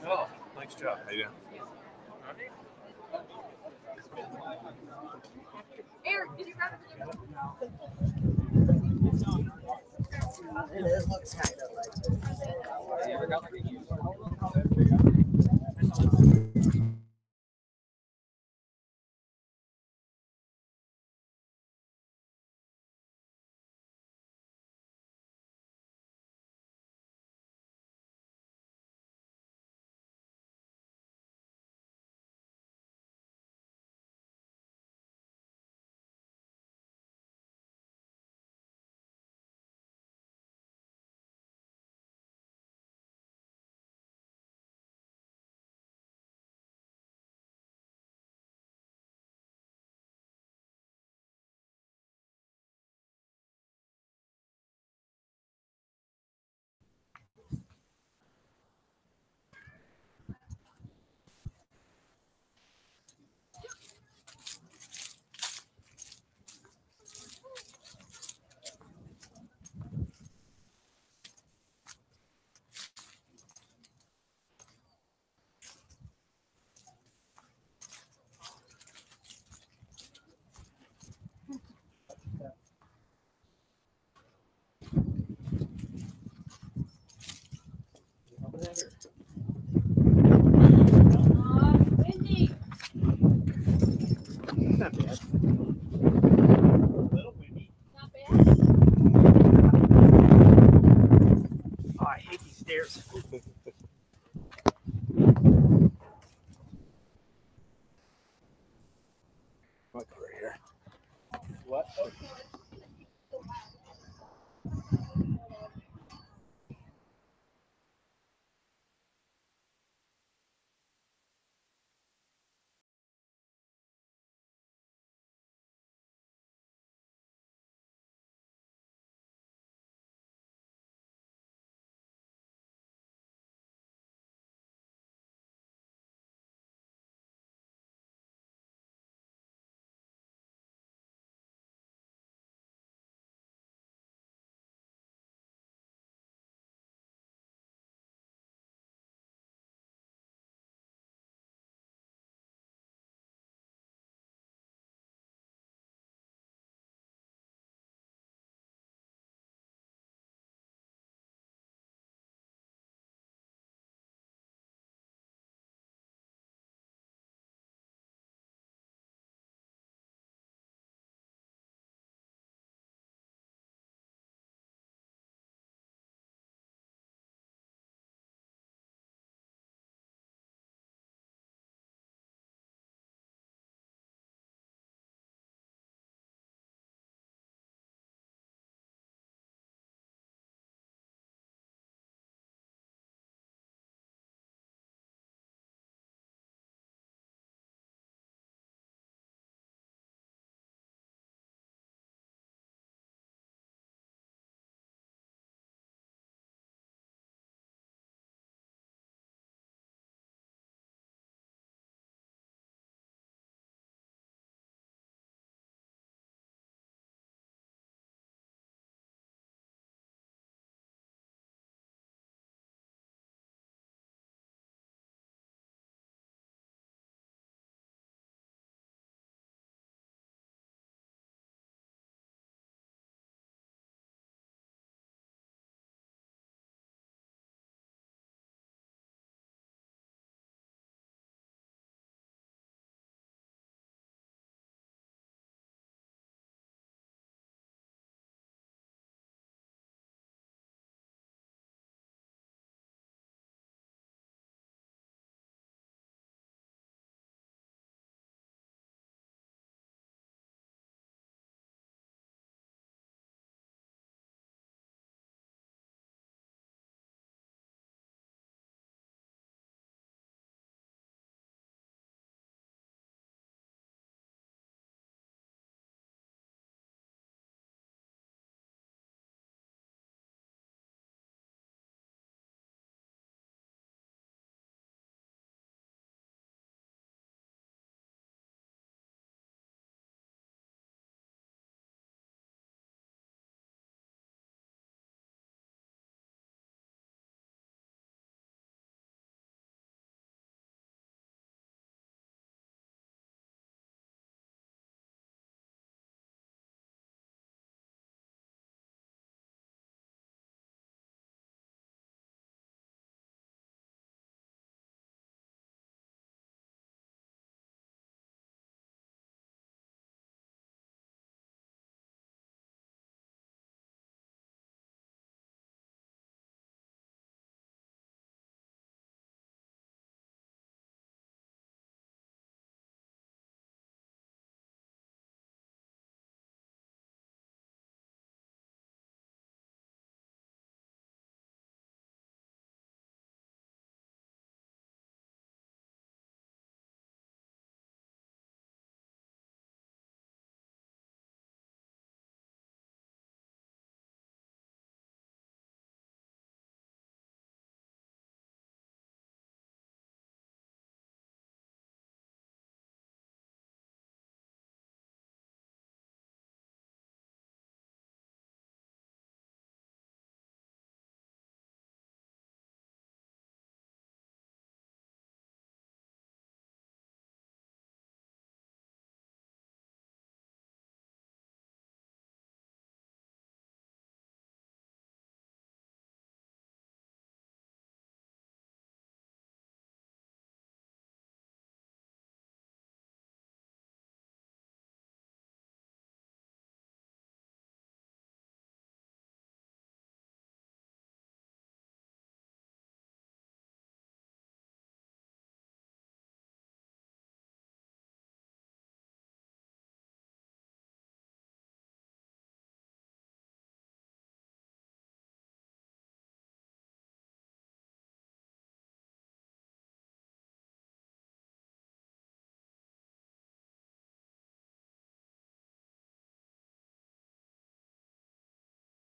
Oh, nice job. How you doing? Eric, did you grab it? It looks kind of like.